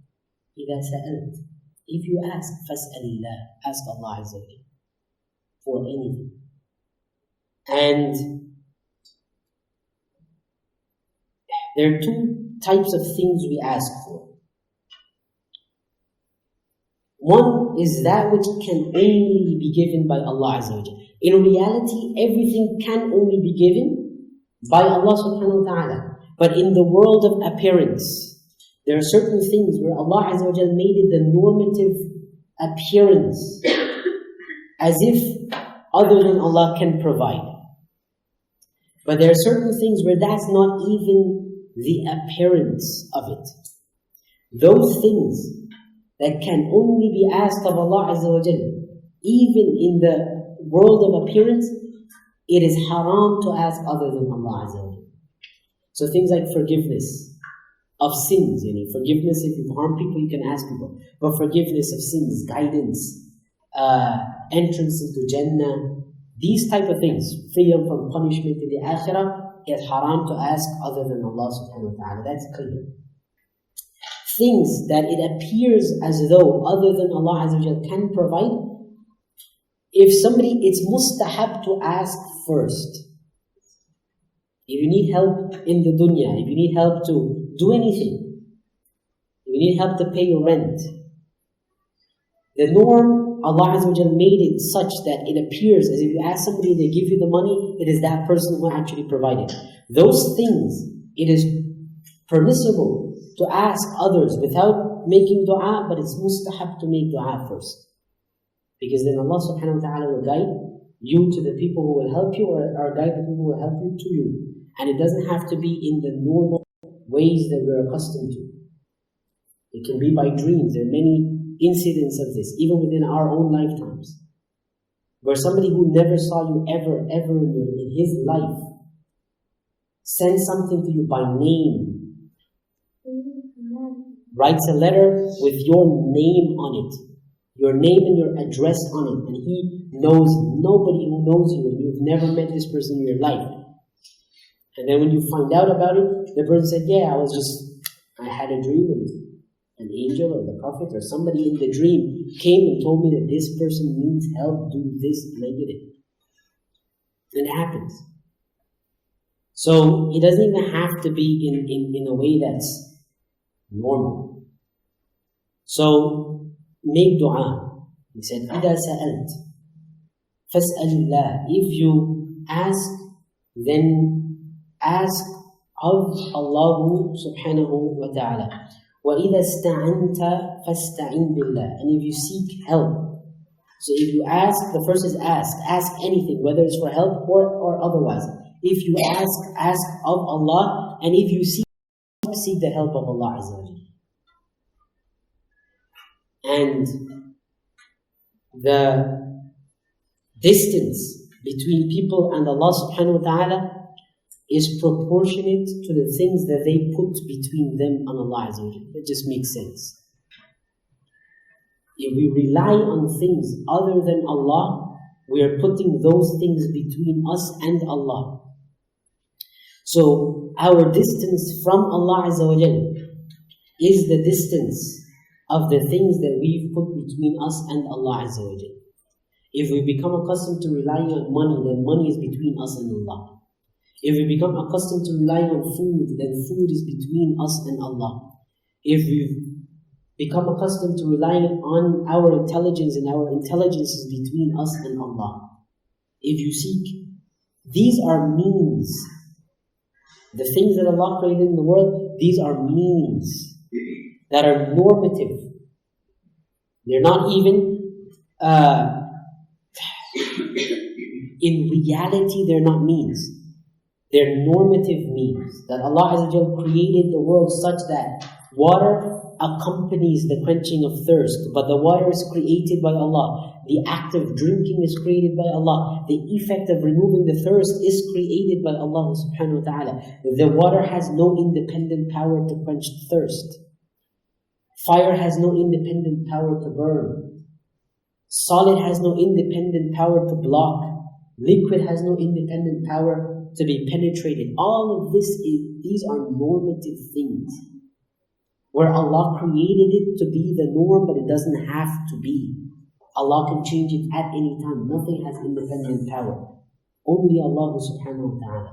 إِذَا سَأَلْتَ. If you ask, فَاسْأَلِ Ask Allah Azza wa Jalla for anything. And there are two types of things we ask for. One is that which can only be given by Allah Azza wa Jal. In reality, everything can only be given by Allah subhanahu wa ta'ala. But in the world of appearance, there are certain things where Allah Azza wa Jal made it the normative appearance as if other than Allah can provide. But there are certain things where that's not even the appearance of it. Those things that can only be asked of Allah Azza wa Jal, even in the world of appearance, it is haram to ask other than Allah Azza wa Jal. So things like forgiveness of sins, forgiveness if you harm people, you can ask people. But forgiveness of sins, guidance, entrance into Jannah, these type of things, freedom from punishment in the Akhirah, is haram to ask other than Allah subhanahu wa ta'ala. That's clear. Things that it appears as though other than Allah Azza wa Jal can provide, it's mustahab to ask first. If you need help in the dunya, if you need help to do anything, if you need help to pay your rent, the norm, Allah Azza wa Jal made it such that it appears as if you ask somebody, they give you the money, it is that person who actually provided. Those things, it is permissible to ask others without making dua, but it's mustahab to make dua first. Because then Allah subhanahu wa ta'ala will guide you to the people who will help you, or guide the people who will help you to you. And it doesn't have to be in the normal ways that we're accustomed to. It can be by dreams. There are many incidents of this, even within our own lifetimes, where somebody who never saw you ever in his life sends something to you by name, writes a letter with your name on it, your name and your address on it, and he knows nobody who knows you, and you've never met this person in your life. And then when you find out about it, the person said, yeah, I had a dream, and an angel or the prophet or somebody in the dream came and told me that this person needs help, do this, and I did it. And it happens. So it doesn't even have to be in a way that's normal. So make dua. He said, إِذَا سَأَلْتَ فَاسْأَلِ اللَّهِ. If you ask, then ask of Allah subhanahu wa ta'ala. وَإِذَا اسْتَعَنْتَ فَاسْتَعِنْ بِاللَّهِ. And if you seek help, so if you ask, the first is ask anything, whether it's for help or otherwise. If you ask of Allah, and if you seek the help of Allah Azza wa Jalla. And the distance between people and Allah subhanahu wa ta'ala is proportionate to the things that they put between them and Allah Azza wa Jalla. It just makes sense. If we rely on things other than Allah, we are putting those things between us and Allah. So our distance from Allah Azza wa Jalla is the distance of the things that we've put between us and Allah Azza wa Jalla. If we become accustomed to relying on money, then money is between us and Allah. If we become accustomed to relying on food, then food is between us and Allah. If we become accustomed to relying on our intelligence, and our intelligence is between us and Allah. If you seek, these are means. The things that Allah created in the world, these are means that are normative. They're not even, in reality, they're not means. They're normative means. That Allah Azza wa Jalla created the world such that water accompanies the quenching of thirst, but the water is created by Allah. The act of drinking is created by Allah. The effect of removing the thirst is created by Allah subhanahu wa ta'ala. The water has no independent power to quench thirst. Fire has no independent power to burn. Solid has no independent power to block. Liquid has no independent power to be penetrated. All of these are normative things, where Allah created it to be the norm, but it doesn't have to be. Allah can change it at any time. Nothing has independent power. Only Allah subhanahu wa ta'ala.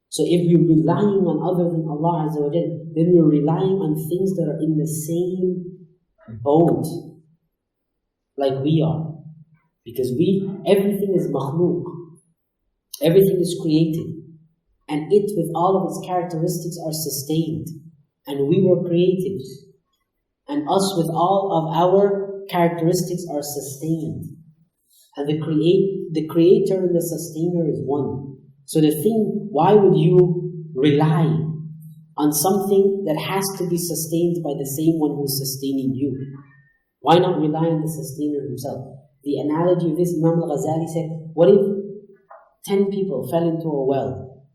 So if you're relying on other than Allah Azza wa Jalla, then you're relying on things that are in the same boat like we are. Because everything is makhlooq. Everything is created. And it, with all of its characteristics, are sustained. And we were created. And us, with all of our characteristics, are sustained. And the creator and the sustainer is one. So why would you rely on something that has to be sustained by the same one who is sustaining you? Why not rely on the sustainer himself? The analogy of this, Imam al-Ghazali said, what if 10 people fell into a well?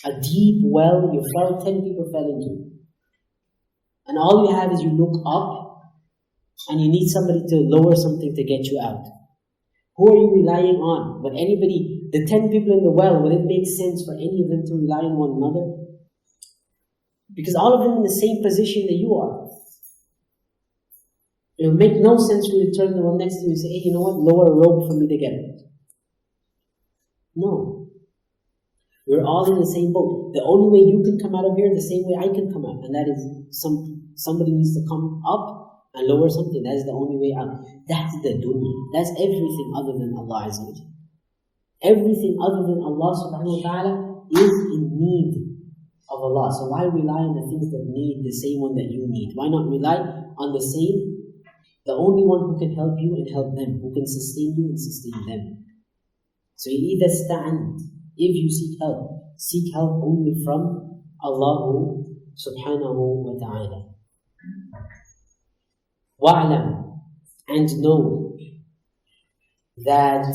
A deep well, 10 people fell into. And all you have is you look up and you need somebody to lower something to get you out. Who are you relying on? But the 10 people in the well, would it make sense for any of them to rely on one another? Because all of them in the same position that you are. It will make no sense for you to turn to the one next to you and say, hey, you know what? Lower a rope for me to get it. No. We're all in the same boat. The only way you can come out of here, the same way I can come out. And that is somebody needs to come up and lower something. That is the only way out. That's the dunya. That's everything other than Allah Azza wa Jalla. Everything other than Allah subhanahu wa ta'ala is in need of Allah. So why rely on the things that need the same one that you need? Why not rely on the only one who can help you and help them, who can sustain you and sustain them? So you either stand, if you seek help only from Allah subhanahu wa ta'ala. Wa'lam, and know that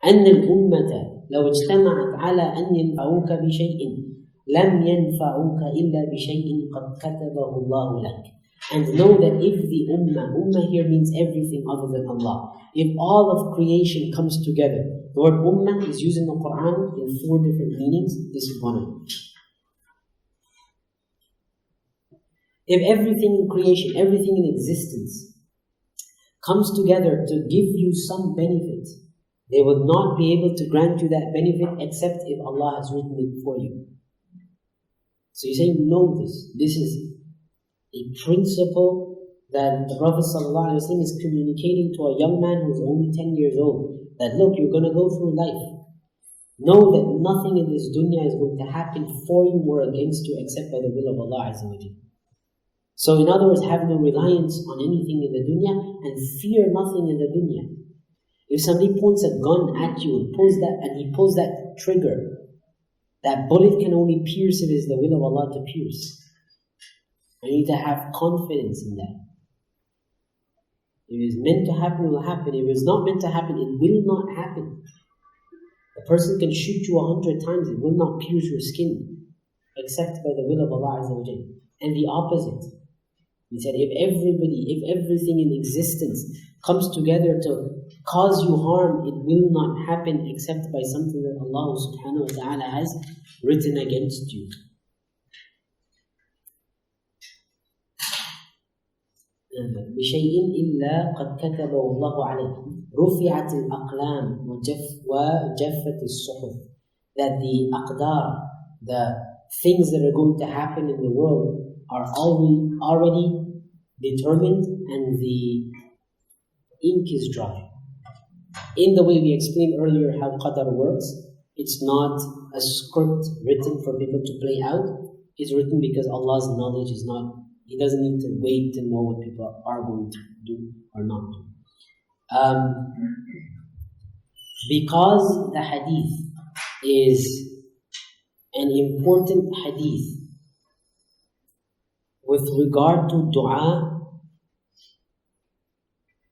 أن الأمة لو اجتمعت على أن ينفعوك بشيء لم ينفعوك إلا بشيء قد كتبه الله لك. And know that if the ummah here means everything other than Allah. If all of creation comes together, the word ummah is used in the Quran in 4 different meanings. This is one of them. If everything in creation, everything in existence comes together to give you some benefit, they will not be able to grant you that benefit except if Allah has written it for you. So you say, know this. This is a principle that the Prophet ﷺ is communicating to a young man who is only 10 years old. That look, you're going to go through life. Know that nothing in this dunya is going to happen for you or against you except by the will of Allah Azza wa Jalla. So in other words, have no reliance on anything in the dunya and fear nothing in the dunya. If somebody points a gun at you and he pulls that trigger, that bullet can only pierce if it is the will of Allah to pierce. You need to have confidence in that. If it is meant to happen, it will happen. If it is not meant to happen, it will not happen. A person can shoot you 100 times, it will not pierce your skin, except by the will of Allah Azza wa Jalla. And the opposite. He said, if everything in existence comes together to cause you harm, it will not happen except by something that Allah subhanahu wa ta'ala has written against you. بشيء إلا قد كتبه الله عليه رفعت الأقلام وجفت الصحف. That the aqdar, the things that are going to happen in the world are already determined and the ink is dry. In the way we explained earlier how qadar works, it's not a script written for people to play out. It's written because Allah's knowledge is not, He doesn't need to wait to know what people are going to do or not do. Because the hadith is an important hadith with regard to dua,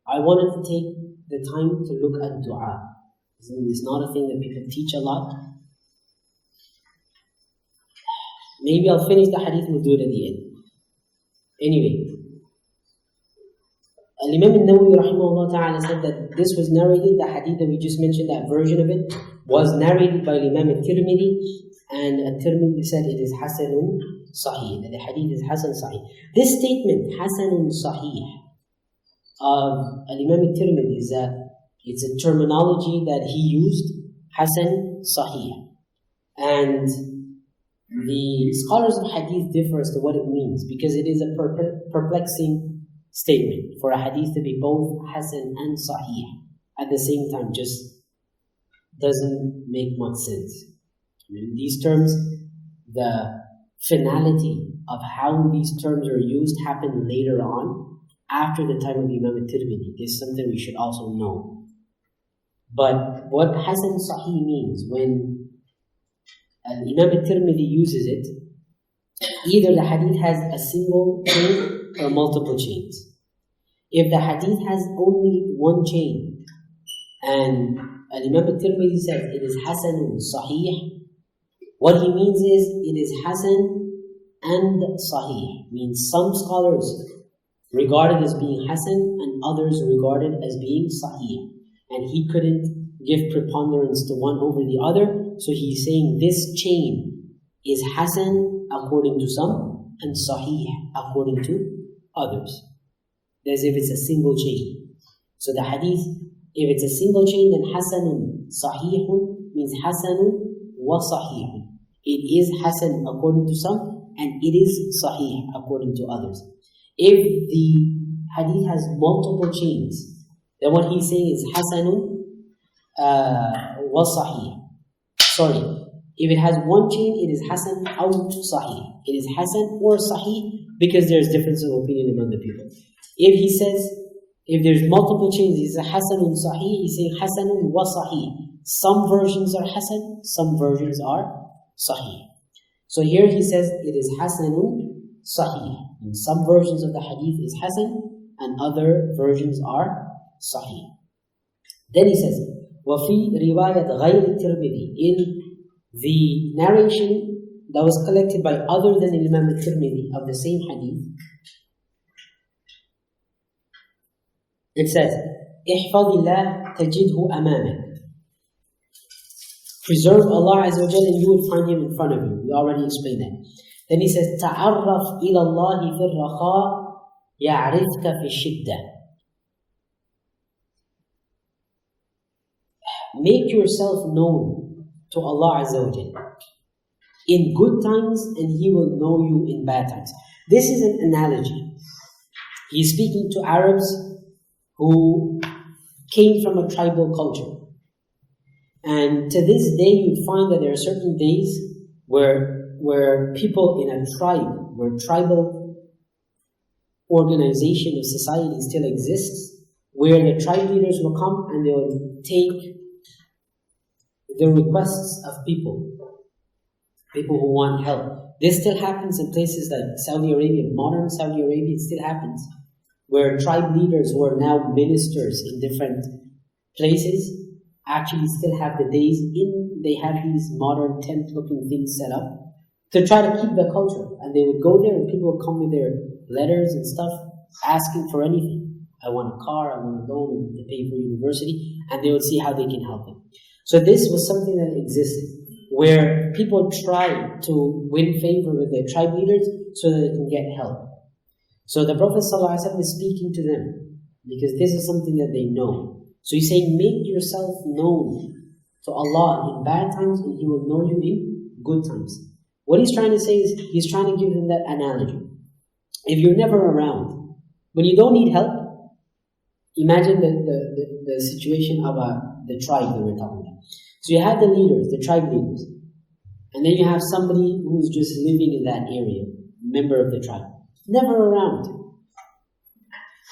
I wanted to take the time to look at dua. It's not a thing that people teach a lot. Maybe I'll finish the hadith and we'll do it at the end. Anyway, Imam al-Nawawi rahimahullah ta'ala said that this was narrated, the hadith that we just mentioned, that version of it, was narrated by Imam al-Tirmidhi, and al-Tirmidhi said it is Hasanun Sahih, that the hadith is Hasan Sahih. This statement, Hasanun Sahih, of Imam al-Tirmidhi, it's a terminology that he used, Hasan Sahih. And the scholars of hadith differ as to what it means, because it is a perplexing statement for a hadith to be both hasan and sahih at the same time. Just doesn't make much sense. In these terms, the finality of how these terms are used happened later on, after the time of Imam al-Tirmidhi. This is something we should also know. But what hasan sahih means, when Imam al-Tirmidhi uses it, either the hadith has a single chain or multiple chains. If the hadith has only one chain, and Imam al-Tirmidhi says it is hasanun sahih, what he means is it is hasan and sahih. Means some scholars regard it as being hasan and others regard it as being sahih. And he couldn't give preponderance to one over the other, so he's saying this chain is hasan according to some and sahih according to others. As if it's a single chain. So the hadith, if it's a single chain, then hasanun sahihun means hasanun wa sahihun. It is hasan according to some, and it is sahih according to others. If the hadith has multiple chains, then what he's saying is hasanun wa sahih. Sorry, if it has one chain, it is hasan aw sahih. It is hasan or sahih, because there's difference of opinion among the people. If he says, if there's multiple chains, he's a hasanun sahih, he's saying hasanun wa sahih. Some versions are hasan, some versions are sahih. So here he says it is hasanun sahih. In some versions of the hadith is hasan, and other versions are sahih. Then he says, وَفِي رِوَايَةِ غَيْرِ التِّرْمِذِي, in the narration that was collected by other than Imam al-Tirmidhi of the same hadith, it says, احفظ الله تجده أمامك. Preserve Allah Azza wa Jalla and you will find Him in front of you. We already explained that. Then he says, تعرف إلى الله في الرخاء يعرفك في الشدة. Make yourself known to Allah Azza wa Jalla in good times, and He will know you in bad times. This is an analogy. He's speaking to Arabs who came from a tribal culture. And to this day, you'd find that there are certain days where people in a tribe, where tribal organization of society still exists, where the tribe leaders will come and they will take the requests of people who want help. This still happens in places like Saudi Arabia, modern Saudi Arabia, it still happens, where tribe leaders who are now ministers in different places actually still have the days they have these modern tent-looking things set up to try to keep the culture. And they would go there and people would come with their letters and stuff asking for anything. I want a car, I want a loan to pay for university, and they would see how they can help them. So this was something that existed, where people try to win favor with their tribe leaders so that they can get help. So the Prophet ﷺ is speaking to them, because this is something that they know. So he's saying, make yourself known to Allah in bad times, and He will know you in good times. What he's trying to say is, he's trying to give them that analogy. If you're never around, when you don't need help, imagine the situation of the tribe that we're talking about. So you have the leaders, the tribe leaders, and then you have somebody who's just living in that area, member of the tribe, never around.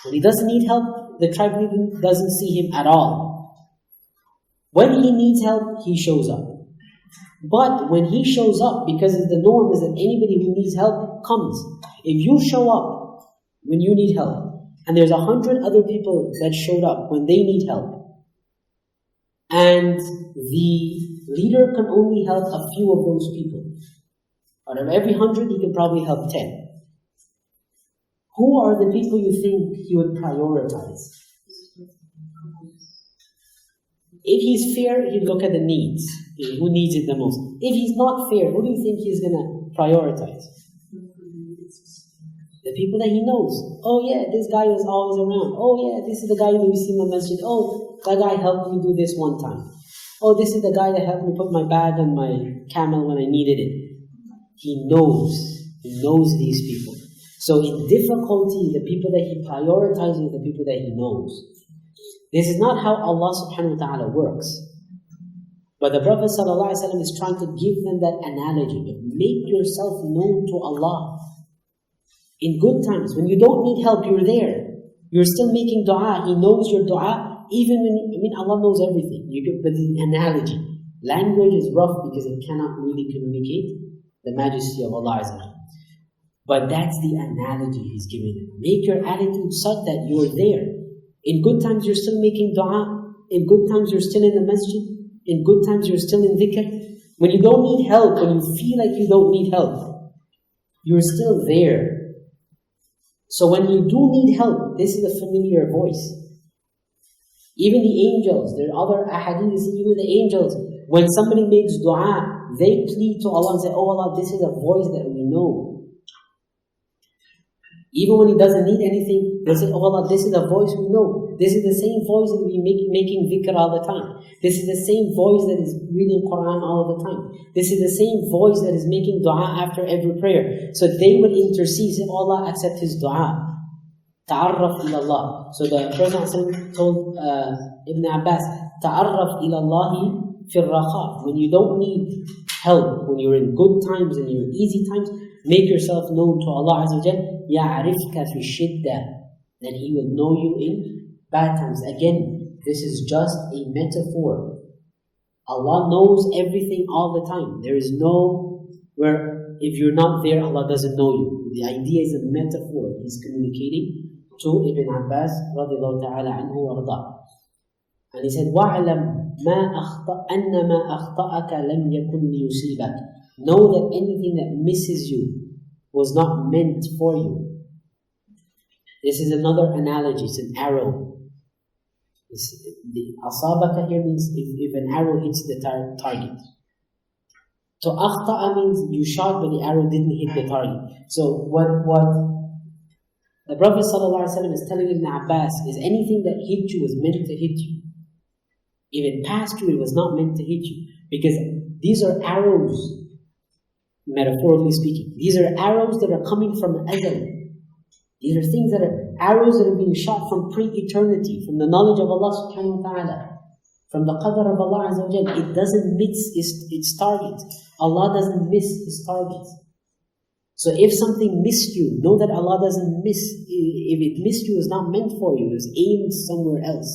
When he doesn't need help, the tribe leader doesn't see him at all. When he needs help, he shows up. But when he shows up, because the norm is that anybody who needs help comes. If you show up when you need help, and there's 100 other people that showed up when they need help, and the leader can only help a few of those people, out of every 100, he can probably help 10. Who are the people you think he would prioritize? If he's fair, he'd look at the needs. Who needs it the most? If he's not fair, who do you think he's going to prioritize? The people that he knows. Oh yeah, this guy is always around. Oh yeah, this is the guy that we see in the masjid. Oh, that guy helped me do this one time. Oh, this is the guy that helped me put my bag on my camel when I needed it. He knows these people. So in difficulty, the people that He prioritizes are the people that He knows. This is not how Allah subhanahu wa ta'ala works. But the Prophet ﷺ is trying to give them that analogy. Make yourself known to Allah. In good times, when you don't need help, you're there. You're still making dua. He knows your dua. Even when, Allah knows everything. But the analogy. Language is rough because it cannot really communicate the majesty of Allah Azza wa Jalla. But that's the analogy He's giving them. Make your attitude such that you're there. In good times, you're still making dua. In good times, you're still in the masjid. In good times, you're still in dhikr. When you don't need help, when you feel like you don't need help, you're still there. So when you do need help, this is a familiar voice. Even the angels, there are other ahadith, even the angels, when somebody makes dua, they plead to Allah and say, oh Allah, this is a voice that we know. Even when he doesn't need anything, they'll say, oh Allah, this is a voice we know. This is the same voice that we making dhikr all the time. This is the same voice that is reading Quran all the time. This is the same voice that is making dua after every prayer. So they will intercede, say, oh Allah, accept his dua. Ta'arraf ila Allah. So the Prophet told Ibn Abbas, Ta'arraf ila Allahi fil raqa. When you don't need help, when you're in good times and you're easy times, make yourself known to Allah Azza wa Jal. يَعْرِفْكَ فِي الشِّدَّةِ. Then He will know you in bad times. Again, this is just a metaphor. Allah knows everything all the time. There is no where if you're not there, Allah doesn't know you. The idea is a metaphor. He's communicating to Ibn Abbas radiallahu ta'ala anhu wa arda. And he said, وَعْلَمْ أَنَّ مَا أَخْطَأَكَ لَمْ يَكُنْ لِيُصِيبَكَ. Know that anything that misses you was not meant for you. This is another analogy. It's an arrow. The asabaka here means if an arrow hits the target. So akhta'a means you shot but the arrow didn't hit the target. So what the Prophet ﷺ is telling Ibn Abbas is anything that hit you was meant to hit you. If it passed you, it was not meant to hit you. Because these are arrows. Metaphorically speaking, these are arrows that are coming from Azal. These are things that are arrows that are being shot from pre-eternity, from the knowledge of Allah subhanahu wa ta'ala, from the qadr of Allah Azza wa Jal. It doesn't miss its target. Allah doesn't miss His target. So if something missed you, know that Allah doesn't miss. If it missed you, it's not meant for you. It's aimed somewhere else.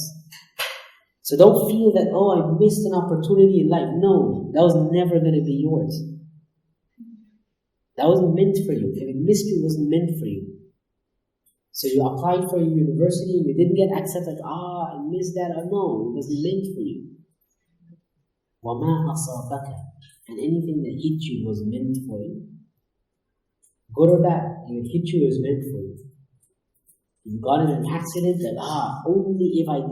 So don't feel that, oh, I missed an opportunity in life. No, that was never going to be yours. That wasn't meant for you. If it missed you, it wasn't meant for you. So you applied for your university and you didn't get accepted. I missed that. No, it wasn't meant for you. وَمَا أَصَابَكَ. And anything that hit you was meant for you. Good or bad, if it hit you, it was meant for you. If you got in an accident, that only if I...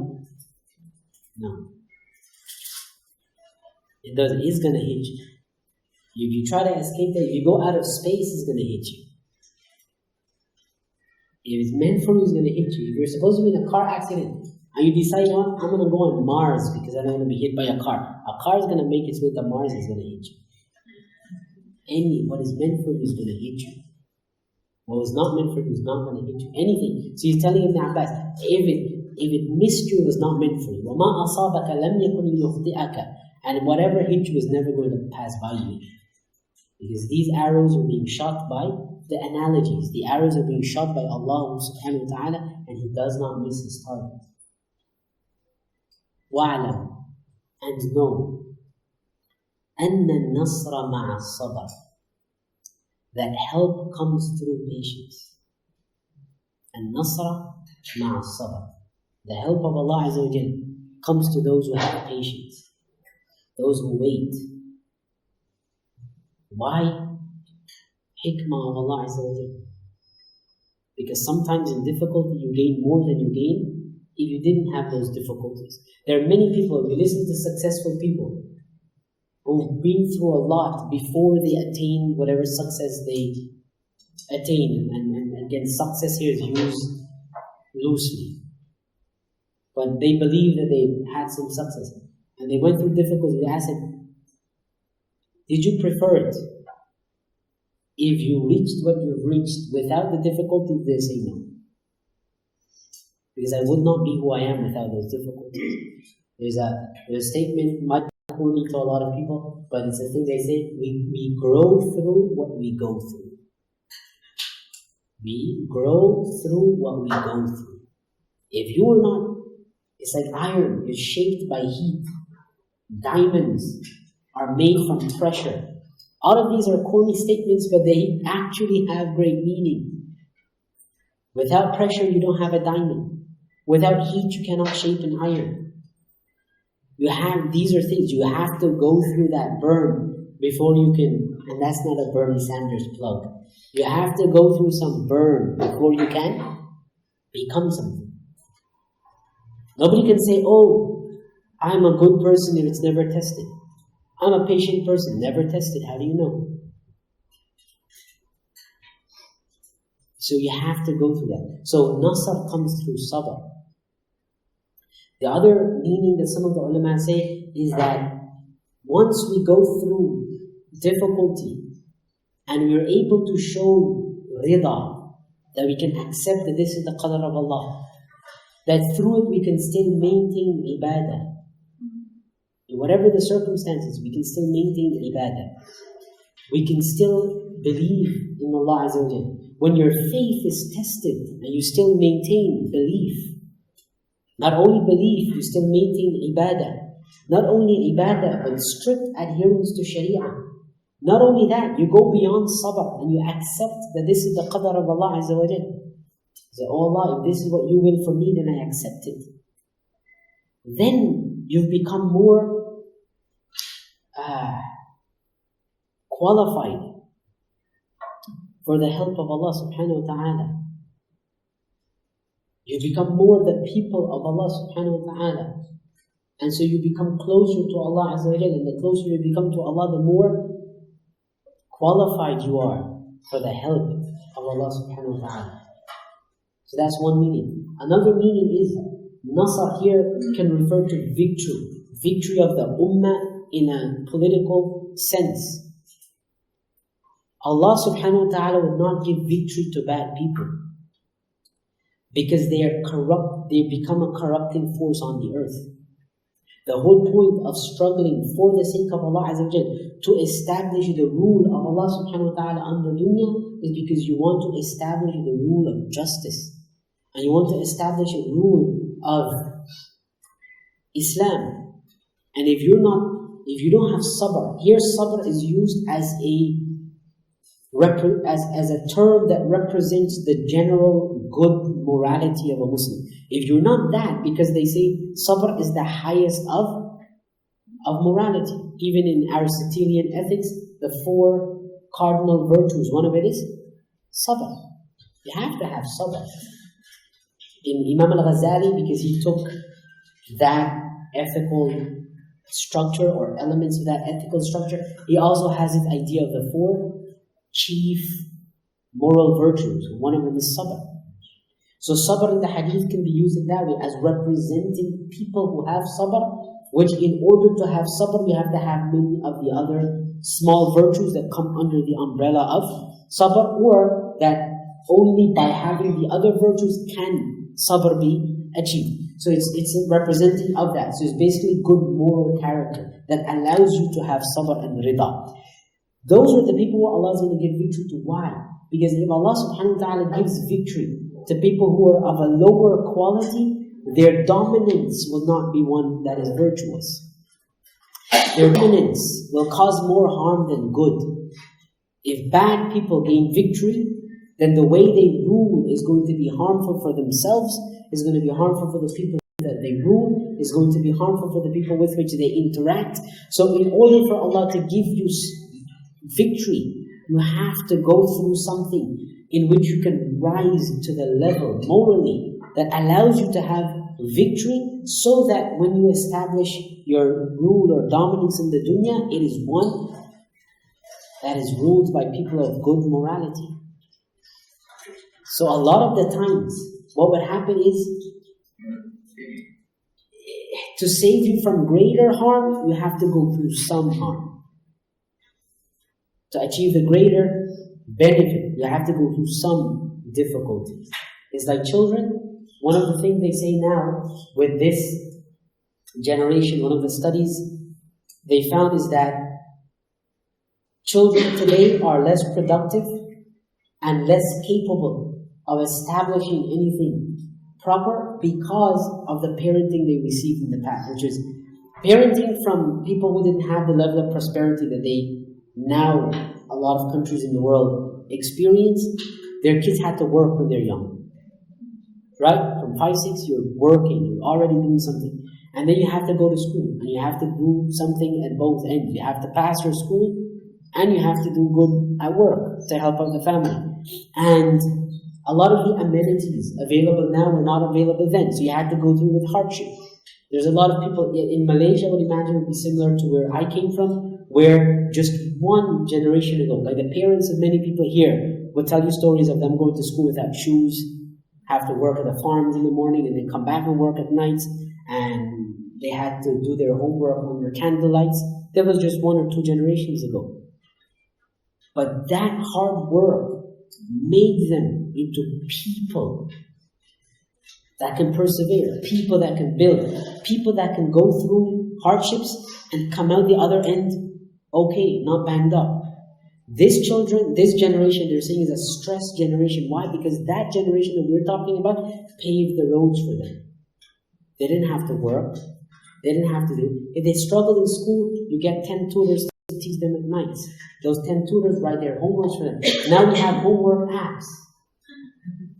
No. It's going to hit you. If you try to escape that, if you go out of space, it's going to hit you. If it's meant for you, it's going to hit you. If you're supposed to be in a car accident, and you decide, I'm going to go on Mars because I don't want to be hit by a car is going to make its way to Mars, is going to hit you. What is meant for you is going to hit you. What was not meant for you is not going to hit you. Anything. So he's telling Ibn Abbas, if it missed you, it was not meant for you. وَمَا أَصَابَكَ لَمْ يَكُنْ لِيُخْطِئَكَ. And whatever hit you was never going to pass by you. Because these arrows are being shot by the analogies. The arrows are being shot by Allah subhanahu wa ta'ala, and He does not miss His target. وَعْلَمْ. And know أَنَّ النَّصْرَ مَعَ الصَّبْرِ. That help comes through patience. النَّصْرَ مَعَ الصَّبْرِ. The help of Allah Azza wa Jal comes to those who have patience. Those who wait. Why? Hikmah of Allah Azza wa Jal. Because sometimes in difficulty you gain more than you gain if you didn't have those difficulties. There are many people, if you listen to successful people who've been through a lot before they attain whatever success they attain. And again, success here is used loosely. But they believe that they had some success. And they went through difficulty. They asked him, did you prefer it? if you reached what you've reached without the difficulties, they say no. Because I would not be who I am without those difficulties. There's a statement, might be corny to a lot of people, but it's a thing they say, we grow through what we go through. We grow through what we go through. If you are not, it's like iron, it's shaped by heat. Diamonds are made from pressure. All of these are corny statements, but they actually have great meaning. Without pressure, you don't have a diamond. Without heat, you cannot shape an iron. These are things, you have to go through that burn before you can, and that's not a Bernie Sanders plug. You have to go through some burn before you can become something. Nobody can say, oh, I'm a good person if it's never tested. I'm a patient person, never tested. How do you know? So you have to go through that. So nasr comes through sabr. The other meaning that some of the ulama say is that once we go through difficulty and we're able to show rida, that we can accept that this is the qadr of Allah, that through it we can still maintain ibadah. In whatever the circumstances, we can still maintain ibadah. We can still believe in Allah Azza wa Jalla. When your faith is tested and you still maintain belief, not only belief, you still maintain ibadah. Not only ibadah, but strict adherence to sharia. Not only that, you go beyond sabr and you accept that this is the qadr of Allah Azza wa Jalla. Say, oh Allah, if this is what you will for me, then I accept it. Then you've become more qualified for the help of Allah subhanahu wa ta'ala. You become more the people of Allah subhanahu wa ta'ala. And so you become closer to Allah Azza wa Jalla. And the closer you become to Allah, the more qualified you are for the help of Allah subhanahu wa ta'ala. So that's one meaning. Another meaning is, nasr here can refer to victory. Victory of the ummah in a political sense. Allah subhanahu wa ta'ala would not give victory to bad people, because they are corrupt, they become a corrupting force on the earth. The whole point of struggling for the sake of Allah Azza wa Jalla, to establish the rule of Allah subhanahu wa ta'ala on the dunya, is because you want to establish the rule of justice. And you want to establish a rule of Islam. And if you don't have sabr, here sabr is used as a term that represents the general good morality of a Muslim. If you're not that, because they say sabr is the highest of morality. Even in Aristotelian ethics, the 4 cardinal virtues, one of it is sabr. You have to have sabr. In Imam al-Ghazali, because he took that ethical structure or elements of that ethical structure, he also has this idea of the 4 chief moral virtues. One of them is sabr. So sabr in the hadith can be used in that way, as representing people who have sabr, which in order to have sabr, you have to have many of the other small virtues that come under the umbrella of sabr, or that only by having the other virtues can sabr be achieved. So it's representing of that. So it's basically good moral character that allows you to have sabr and rida. Those are the people who Allah is going to give victory to. Why? Because if Allah subhanahu wa ta'ala gives victory to people who are of a lower quality, their dominance will not be one that is virtuous. Their dominance will cause more harm than good. If bad people gain victory, then the way they rule is going to be harmful for themselves, is going to be harmful for the people that they rule, is going to be harmful for the people with which they interact. So in order for Allah to give you victory, you have to go through something in which you can rise to the level morally that allows you to have victory, so that when you establish your rule or dominance in the dunya, it is one that is ruled by people of good morality. So a lot of the times, what would happen is, to save you from greater harm, you have to go through some harm. To achieve the greater benefit. You have to go through some difficulties. It's like children. One of the things they say now with this generation, one of the studies they found is that children today are less productive and less capable of establishing anything proper because of the parenting they received in the past, which is parenting from people who didn't have the level of prosperity that they now, a lot of countries in the world experience. Their kids had to work when they're young. Right? From 5, 6, you're working, you're already doing something. And then you have to go to school, and you have to do something at both ends. You have to pass your school, and you have to do good at work to help out the family. And a lot of the amenities available now were not available then, so you had to go through with hardship. There's a lot of people in Malaysia, I would imagine, would be similar to where I came from, where just one generation ago, like the parents of many people here would tell you stories of them going to school without shoes, have to work at the farms in the morning, and then come back and work at night, and they had to do their homework under candlelights. That was just 1 or 2 generations ago. But that hard work made them into people that can persevere, people that can build, people that can go through hardships and come out the other end okay, not banged up. This generation, they're saying, is a stressed generation. Why? Because that generation that we're talking about paved the roads for them. They didn't have to work. They didn't have to do. If they struggled in school, you get 10 tutors to teach them at night. Those 10 tutors write their homework for them. Now we have homework apps.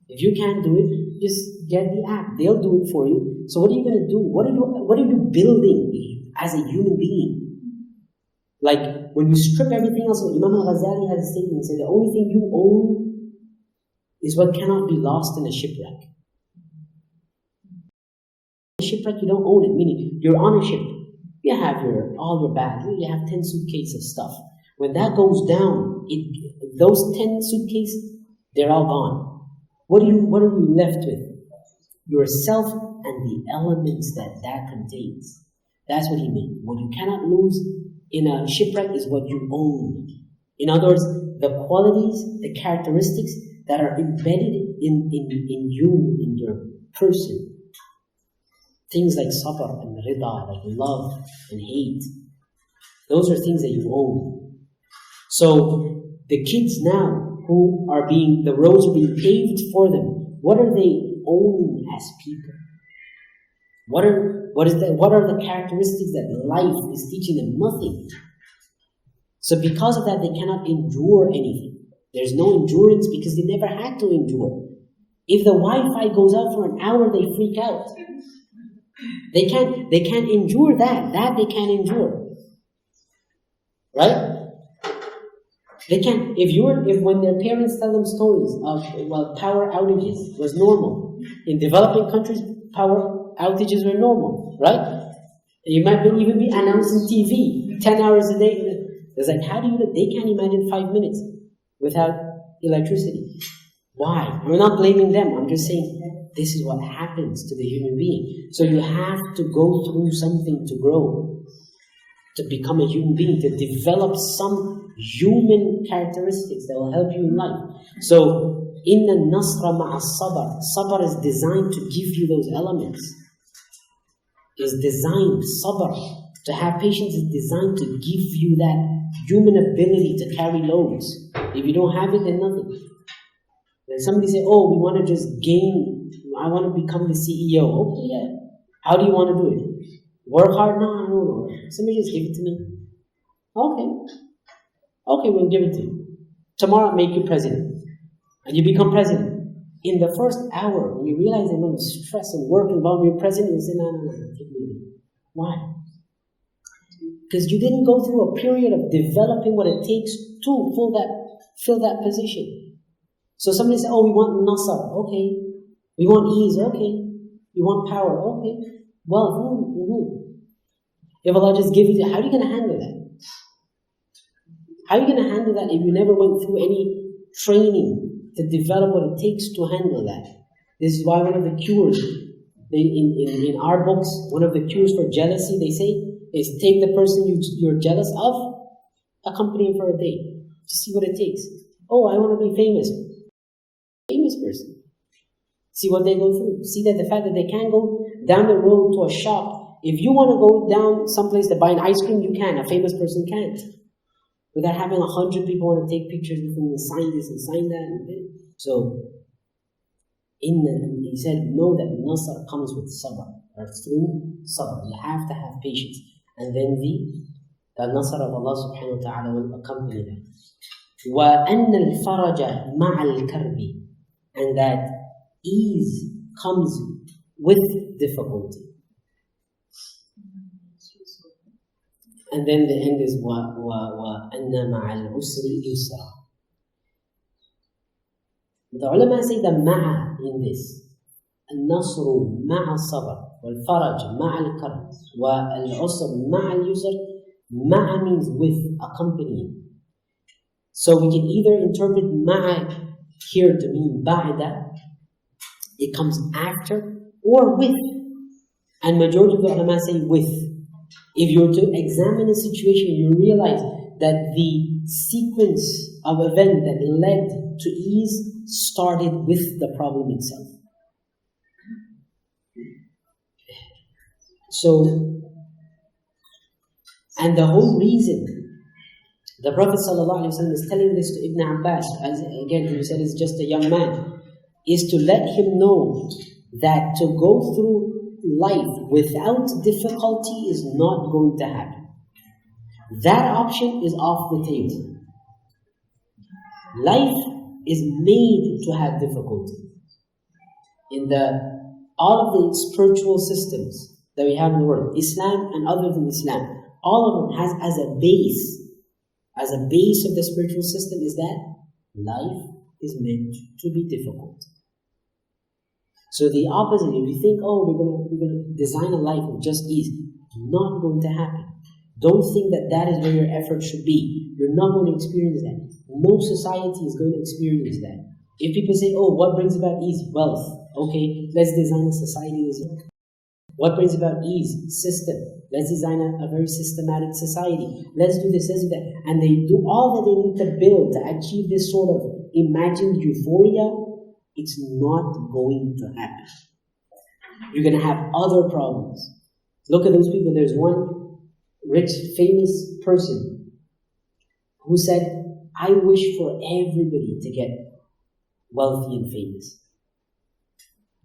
If you can't do it, just get the app. They'll do it for you. So what are you going to do? What are you building as a human being? Like, when you strip everything else, Imam al-Ghazali had a statement, saying the only thing you own is what cannot be lost in a shipwreck. A shipwreck, you don't own it, meaning you're on a ship. You have all your bags, you have 10 suitcases of stuff. When that goes down, those 10 suitcases, they're all gone. What are you left with? Yourself and the elements that contains. That's what he means. What you cannot lose in a shipwreck is what you own. In other words, the qualities, the characteristics that are embedded in you, in your person. Things like sabr and rida, like love and hate. Those are things that you own. So the kids now who are the roads are being paved for them, what are they owning as people? What are the characteristics that life is teaching them? Nothing. So because of that, they cannot endure anything. There's no endurance because they never had to endure. If the Wi-Fi goes out for an hour, they freak out. They can't endure that. That they can't endure. Right? They can't. If when their parents tell them stories of power outages was normal. In developing countries, power outages were normal, right? You might even be announced on TV 10 hours a day. It's like, how do you? They can't imagine 5 minutes without electricity. Why? We're not blaming them. I'm just saying this is what happens to the human being. So you have to go through something to grow, to become a human being, to develop some human characteristics that will help you in life. So, inna nasra ma'a sabr. Sabr is designed to give you those elements. Is designed, sabr, to have patience is designed to give you that human ability to carry loads. If you don't have it, then nothing. When somebody say, oh, we want to just gain, I want to become the CEO. Okay, yeah. How do you want to do it? Work hard? No, I don't know. Somebody just give it to me. Okay, we'll give it to you. Tomorrow I'll make you president. And you become president. In the first hour, when you realize the amount of stress and work involved in your president, you say, no, take me. Why? Because you didn't go through a period of developing what it takes to fill that position. So somebody says, oh, we want nasr. Okay. We want ease. Okay. We want power. Okay. Wealth. If Allah just gives you, how are you going to handle that? How are you going to handle that if you never went through any training to develop what it takes to handle that? This is why one of the cures, in our books, one of the cures for jealousy, they say, is take the person you're jealous of, accompany him for a day, to see what it takes. Oh, I want to be famous. Famous person. See what they go through. See that the fact that they can't go down the road to a shop. If you want to go down someplace to buy an ice cream, you can. A famous person can't. Without having 100 people want to take pictures with him and sign this and sign that. So, he said, know that nasr comes with sabr. Or through sabr. You have to have patience. And then the nasr of Allah subhanahu wa ta'ala will accompany that. وَأَنَّ الْفَرَجَ مَعَ الْكَرْبِ. And that ease comes with difficulty. And then the end is وَأَنَّ مَعَ الْعُسْرِ يُسْرًا. The ulama say the ma'a in this. النصر مع الصبر والفرج مع الكرب والعسر مع اليسر. Ma'a means with, accompanying. So we can either interpret ma'a here to mean ba'da, it comes after, or with. And majority of the ulama say with. If you were to examine a situation, you realize that the sequence of events that led to ease started with the problem itself. So, and the whole reason the Prophet ﷺ is telling this to Ibn Abbas, as again he said is just a young man, is to let him know that to go through life without difficulty is not going to happen. That option is off the table. Life is made to have difficulty. In all of the spiritual systems that we have in the world, Islam and other than Islam, all of them has as a base of the spiritual system is that life is meant to be difficult. So the opposite, if you think, oh, we're gonna design a life of just ease, not going to happen. Don't think that is where your effort should be. You're not going to experience that. No society is going to experience that. If people say, oh, what brings about ease? Wealth. Okay, let's design a society that's wealth. What brings about ease? System. Let's design a very systematic society. Let's do this, let's do that. And they do all that they need to build to achieve this sort of imagined euphoria. It's not going to happen. You're going to have other problems. Look at those people. There's one rich, famous person who said, I wish for everybody to get wealthy and famous.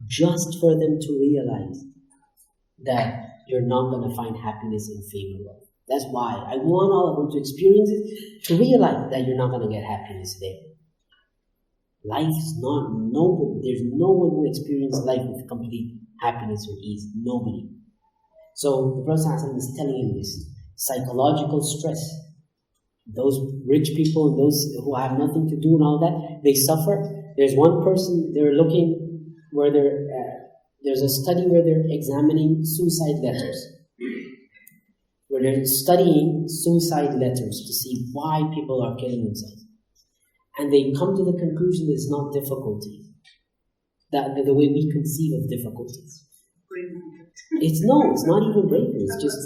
Just for them to realize that you're not going to find happiness in fame and wealth. That's why I want all of them to experience it, to realize that you're not going to get happiness there. Life is not, nobody, there's no one who experiences life with complete happiness or ease. Nobody. So the Prophet ﷺ is telling him this. Psychological stress. Those rich people, those who have nothing to do and all that, they suffer. There's one person, they're looking where there's a study where they're examining suicide letters. Where they're studying suicide letters to see why people are killing themselves. And they come to the conclusion that it's not difficulty. That the way we conceive of difficulties. It's not even bravery. It's just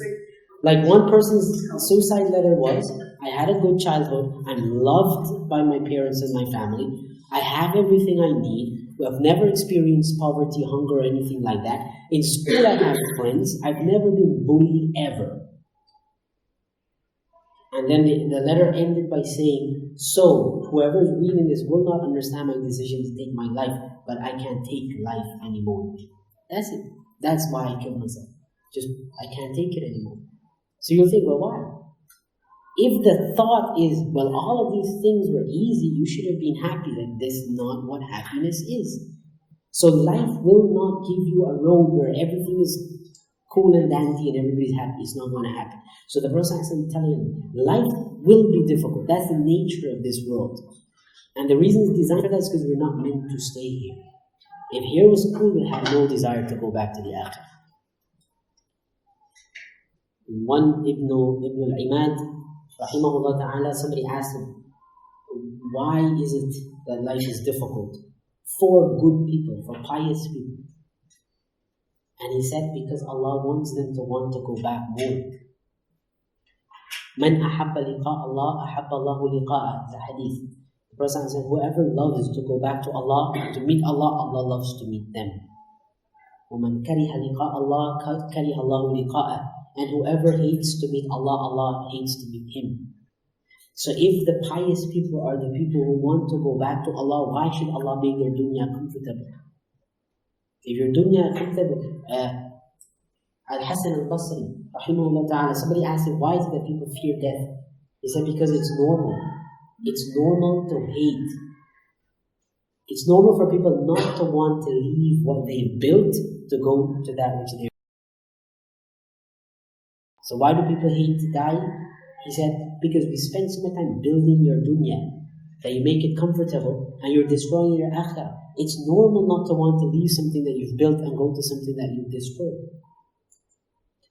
like one person's suicide letter was, I had a good childhood, I'm loved by my parents and my family, I have everything I need, I've never experienced poverty, hunger, or anything like that. In school I have friends, I've never been bullied ever. And then the letter ended by saying, so whoever is reading this will not understand my decision to take my life, but I can't take life anymore. That's it. That's why I killed myself. Just, I can't take it anymore. So you'll think, well, why? If the thought is, well, all of these things were easy, you should have been happy, then this is not what happiness is. So life will not give you a road where everything is cool and dandy and everybody's happy. It's not going to happen. So the Prophet is telling him, life will be difficult. That's the nature of this world. And the reason it's designed for that is because we're not meant to stay here. If here was cool, we'd have no desire to go back to the akhirah. One Ibn al-Imad, rahimahullah ta'ala, somebody asked him, why is it that life is difficult for good people, for pious people? And he said, because Allah wants them to want to go back more. Man ahabba liqa' Allah, ahabba Allahu liqa'ah. The hadith. The The Prophet said, whoever loves to go back to Allah, to meet Allah, Allah loves to meet them. وَمَنْ كَرِهَ لِقَاءَ اللَّهِ كَرِهَ اللَّهُ لِقَاءَهُ. And whoever hates to meet Allah, Allah hates to meet him. So if the pious people are the people who want to go back to Allah, why should Allah make their dunya comfortable? If your dunya is comfortable, Al-Hasan al-Basri, rahimahullah ta'ala, somebody asked him, why is it that people fear death? He said, because it's normal. It's normal to hate. It's normal for people not to want to leave what they've built to go to that which they've. So why do people hate to die? He said, because we spend so much time building your dunya that you make it comfortable and you're destroying your akhirah. It's normal not to want to leave something that you've built and go to something that you've destroyed.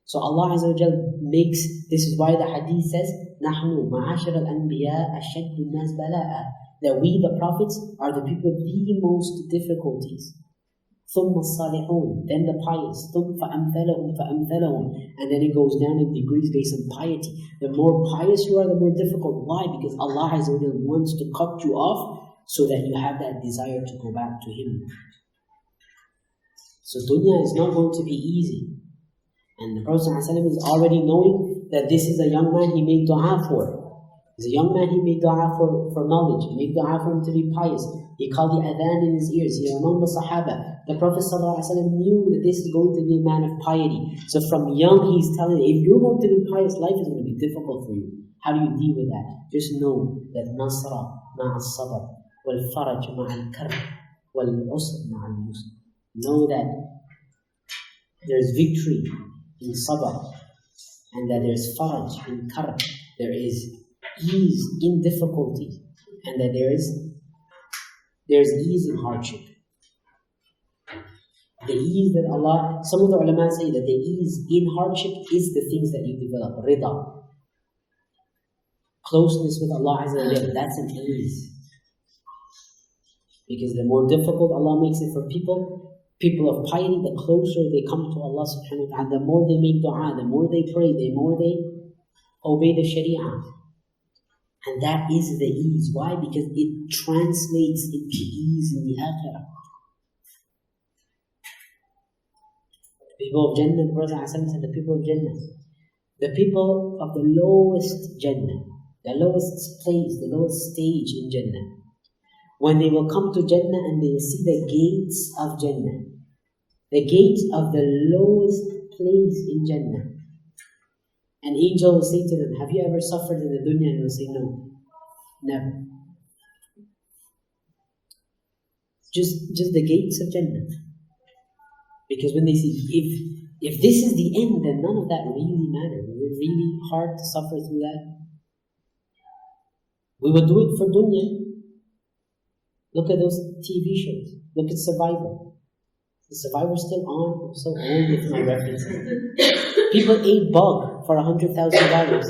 So Allah Azza wa Jal makes, this is why the hadith says, نَحْنُ مَعَاشِرَ الْأَنْبِيَاءَ أَشَدُّ النَّاسِ بَلَاءً. That we, the prophets, are the people with the most difficulties. ثُمَّ الصَّالِحُونَ. Then the pious. ثُمَّ فَأَمْثَلَهُمْ فَأَمْثَلَهُمْ. And then it goes down in degrees based on piety. The more pious you are, the more difficult. Why? Because Allah Azza wa Jal wants to cut you off so that you have that desire to go back to Him. So dunya is not going to be easy. And the Prophet ﷺ is already knowing that this is a young man he made dua for. He's a young man he made dua for knowledge. He made dua for him to be pious. He called the adhan in his ears. He was among the Sahaba. The Prophet ﷺ knew that this is going to be a man of piety. So from young he's telling, if you're going to be pious, life is going to be difficult for you. How do you deal with that? Just know that nasra ma'a sabr, wal faraj ma'a al-karb, wal usr ma'a al-yusr. Know that there's victory in sabr, and that there's faraj in karb, there is ease in difficulty, and that there's ease in hardship. The ease that Allah, some of the ulama say that the ease in hardship is the things that you develop. Rida, closeness with Allah Azza wa Jalla, that's an ease. Because the more difficult Allah makes it for people of piety, the closer they come to Allah subhanahu wa ta'ala, the more they make dua, the more they pray, the more they obey the sharia. And that is the ease. Why? Because it translates into ease in the akhirah. The people of Jannah, the Prophet said, the people of Jannah, the people of the lowest Jannah, the lowest place, the lowest stage in Jannah, when they will come to Jannah and they will see the gates of Jannah, the gates of the lowest place in Jannah, an angel will say to them, have you ever suffered in the dunya? And they'll say, no, never. Just the gates of Jannah. Because when they see, if this is the end, then none of that really matters. Is it really hard to suffer through that? We will do it for dunya. Look at those TV shows. Look at Survivor. The Survivor's still on. I'm so old with my references. People ate bug for $100,000.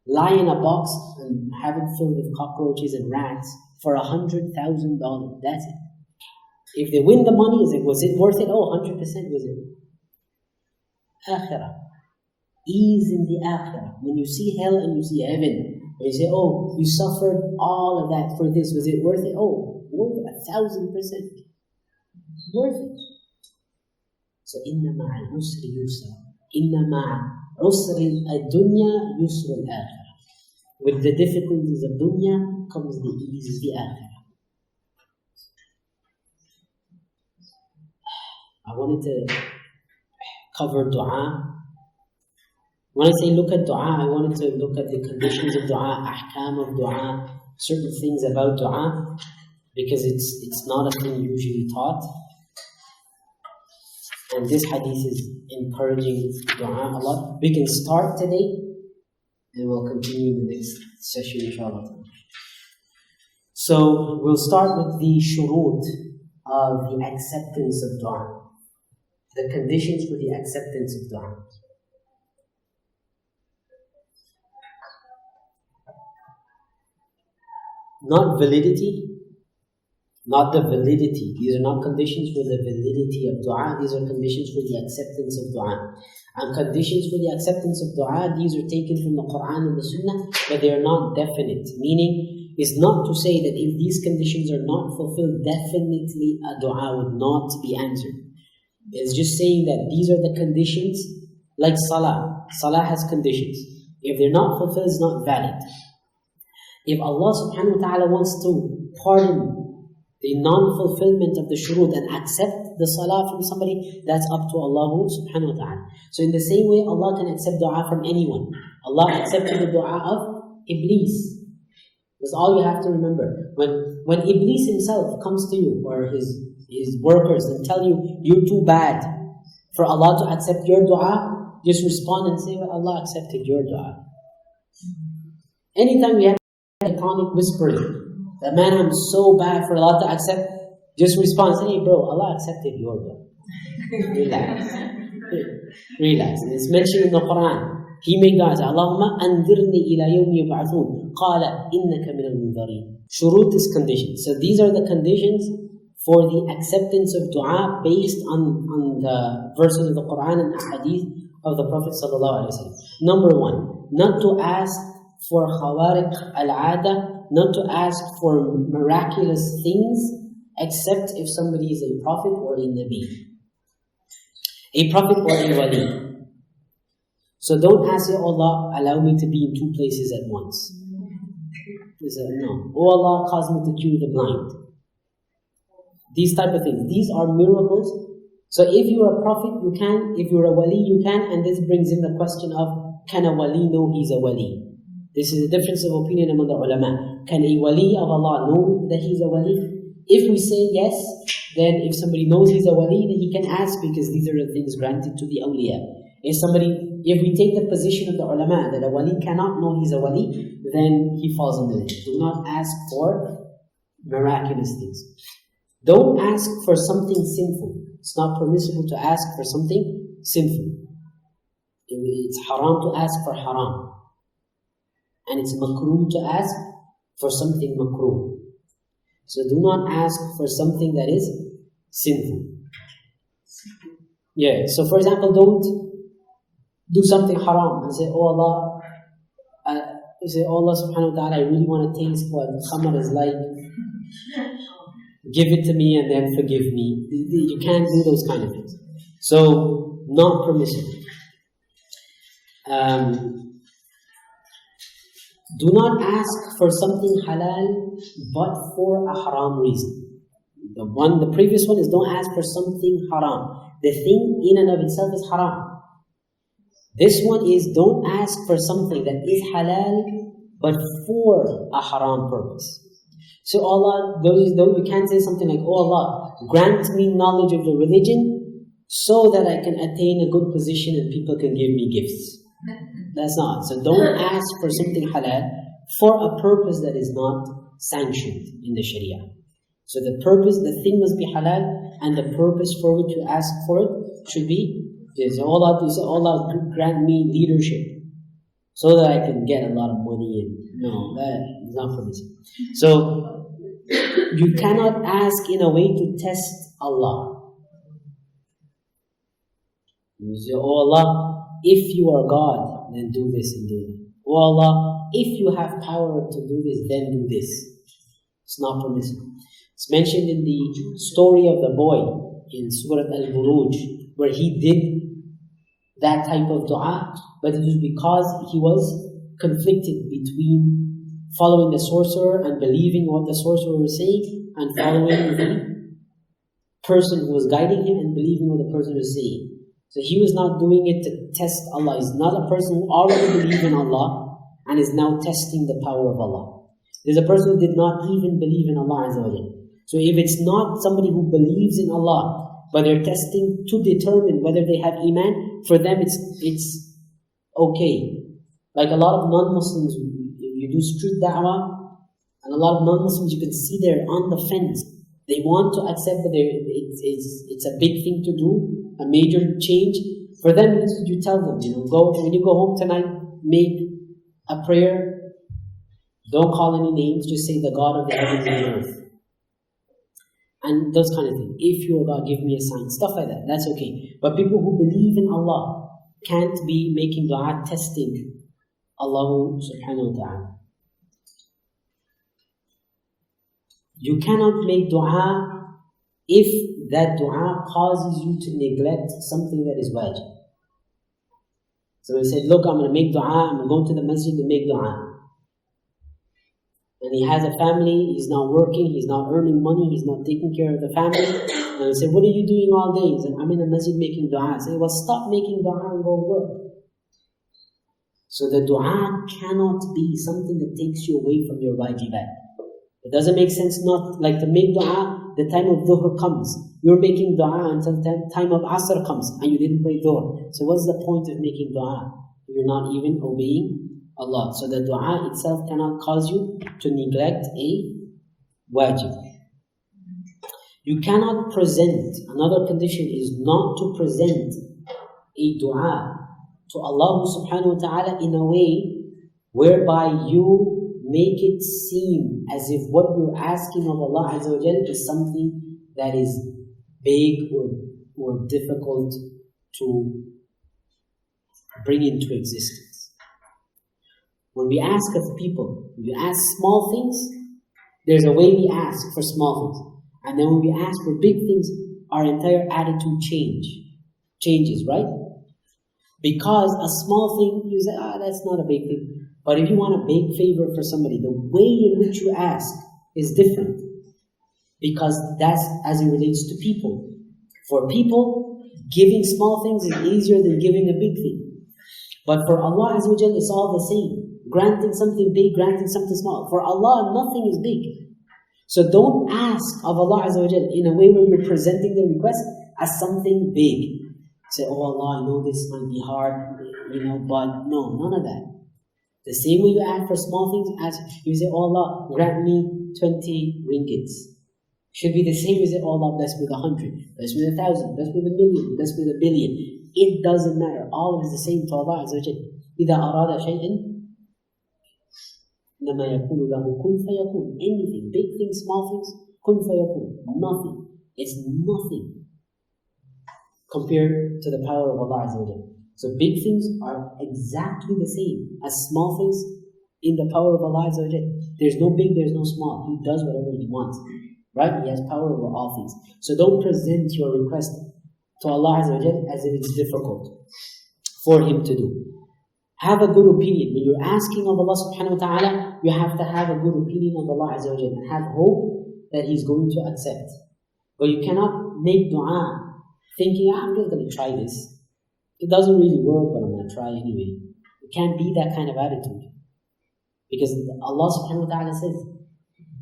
Lie in a box and have it filled with cockroaches and rats for $100,000. That's it. If they win the money, was it worth it? Oh, 100% was it. Akhirah. Ease in the akhirah. When you see hell and you see heaven, and you say, oh, you suffered all of that for this, was it worth it? Oh, worth it, 1,000%. Worth it. So, inna ma'al usri yusra. Inna ma'al usri al-dunya yusra al-akhirah. With the difficulties of dunya comes the ease of the akhirah. I wanted to cover dua. When I say look at dua, I wanted to look at the conditions of dua, ahkam of dua, certain things about dua, because it's not a thing usually taught. And this hadith is encouraging dua a lot. We can start today, and we'll continue in the next session, inshallah. So we'll start with the shurut of the acceptance of dua. The conditions for the acceptance of dua. Not validity, not the validity. These are not conditions for the validity of dua. These are conditions for the acceptance of dua. And conditions for the acceptance of dua, these are taken from the Quran and the Sunnah, but they are not definite. Meaning, is not to say that if these conditions are not fulfilled, definitely a dua would not be answered. It's just saying that these are the conditions, like salah. Salah has conditions. If they're not fulfilled, it's not valid. If Allah subhanahu wa ta'ala wants to pardon the non-fulfillment of the shurut and accept the salah from somebody, that's up to Allah subhanahu wa ta'ala. So in the same way, Allah can accept dua from anyone. Allah accepted the dua of Iblis. That's all you have to remember. When Iblis himself comes to you, or his workers, and tell you, you're too bad for Allah to accept your dua, just respond and say, well, Allah accepted your dua. Anytime you have chronic whispering, that man, I'm so bad for Allah to accept, just respond, say, hey bro, Allah accepted your dua. Relax. Relax. And it's mentioned in the Quran. He made dua, Allahumma andirni ila yawmi yub'athun, qala innaka min al-munzarin. Shurut is conditions. So these are the conditions for the acceptance of dua based on the verses of the Quran and the Hadith of the Prophet sallallahu alaihi wasallam. Number one, not to ask for khawariq al-'ada, not to ask for miraculous things, except if somebody is a prophet or a nabi. A prophet or a wali. So don't ask, oh Allah, allow me to be in two places at once. He said, no. Oh Allah, cause me to cure the blind. These type of things. These are miracles. So if you're a prophet, you can. If you're a wali, you can. And this brings in the question of, can a wali know he's a wali? This is a difference of opinion among the ulama. Can a wali of Allah know that he's a wali? If we say yes, then if somebody knows he's a wali, then he can ask, because these are the things granted to the awliya. If we take the position of the ulama that a wali cannot know he's a wali, then he falls under it. Do not ask for miraculous things. Don't ask for something sinful. It's not permissible to ask for something sinful. It's haram to ask for haram. And it's makruh to ask for something makruh. So do not ask for something that is sinful. Yeah, so for example, don't do something haram and say, oh Allah, you say, oh Allah subhanahu wa ta'ala, I really want to taste what khamar is like. Give it to me and then forgive me. You can't do those kind of things. So, not permissible. Do not ask for something halal but for a haram reason. The previous one is don't ask for something haram. The thing in and of itself is haram. This one is don't ask for something that is halal but for a haram purpose. So Allah, you can't say something like, oh Allah, grant me knowledge of the religion so that I can attain a good position and people can give me gifts. That's not. So don't ask for something halal for a purpose that is not sanctioned in the Sharia. So the thing must be halal, and the purpose for which you ask for it should be, Allah grant me leadership so that I can get a lot of money in. No, that is not permissible. So you cannot ask in a way to test Allah. You say, oh Allah, if you are God, then do this and do that. Oh Allah, if you have power to do this, then do this. It's not permissible. It's mentioned in the story of the boy in Surah Al-Buruj, where he did that type of dua, but it was because he was conflicted between following the sorcerer and believing what the sorcerer was saying, and following the person who was guiding him and believing what the person was saying. So he was not doing it to test Allah. He's not a person who already believed in Allah and is now testing the power of Allah. There's a person who did not even believe in Allah Azza wa Jalla. So if it's not somebody who believes in Allah, but they're testing to determine whether they have Iman, for them it's okay. Like a lot of non-Muslims, you do street da'wah, and a lot of non-Muslims you can see they're on the fence. They want to accept that it's a big thing to do, a major change. For them, this is what you tell them, when you go home tonight, make a prayer. Don't call any names, just say the God of the heavens and the earth. And those kind of things. If you are God, give me a sign. Stuff like that. That's okay. But people who believe in Allah can't be making dua testing Allah subhanahu wa ta'ala. You cannot make dua if that dua causes you to neglect something that is wajib. So he said, look, I'm going to make dua, I'm going to go to the masjid and make dua. And he has a family, he's not working, he's not earning money, he's not taking care of the family. And he said, what are you doing all day? He said, I'm in the masjid making dua. I said, well, stop making dua and go work. So the dua cannot be something that takes you away from your wajibat. It doesn't make sense not like to make dua, the time of dhuhr comes. You're making dua until the time of asr comes and you didn't pray dhuhr. So what's the point of making dua? You're not even obeying Allah. So the dua itself cannot cause you to neglect a wajib. You cannot present, another condition is not to present a dua to Allah subhanahu wa ta'ala in a way whereby you make it seem as if what you're asking of Allah Azza wa Jal is something that is big or difficult to bring into existence. When we ask of people, when we ask small things, there's a way we ask for small things. And then when we ask for big things, our entire attitude changes, right? Because a small thing, you say, that's not a big thing. But if you want a big favor for somebody, the way in which you ask is different. Because that's as it relates to people. For people, giving small things is easier than giving a big thing. But for Allah Azza wa Jal, it's all the same. Granting something big, granting something small. For Allah, nothing is big. So don't ask of Allah Azza wa Jal in a way where you're presenting the request as something big. Say, oh Allah, I know this might be hard, but no, none of that. The same way you ask for small things, as you say, oh Allah, grant me 20 ringgits. Should be the same as say, oh Allah, bless me with 100, bless me with 1,000, bless me with 1,000,000, bless me with 1,000,000,000. It doesn't matter. All is the same to Allah Azza wa Jal. إِذَا أَرَادَ شَيْءٍ إِنَّمَا يَكُونُ لَهُ كُنْ فَيَكُونُ. Anything, big things, small things, كُنْ فَيَكُونُ. Nothing. It's nothing compared to the power of Allah Azza wa Jal. So big things are exactly the same as small things in the power of Allah Azza wa Jal. There's no big, there's no small. He does whatever He wants. Right? He has power over all things. So don't present your request to Allah Azza wa Jal as if it's difficult for Him to do. Have a good opinion. When you're asking of Allah subhanahu wa ta'ala, you have to have a good opinion of Allah Azza wa Jal and have hope that He's going to accept. But you cannot make dua thinking, I'm just going to try this. It doesn't really work, but I'm going to try anyway. It can't be that kind of attitude. Because Allah subhanahu wa ta'ala says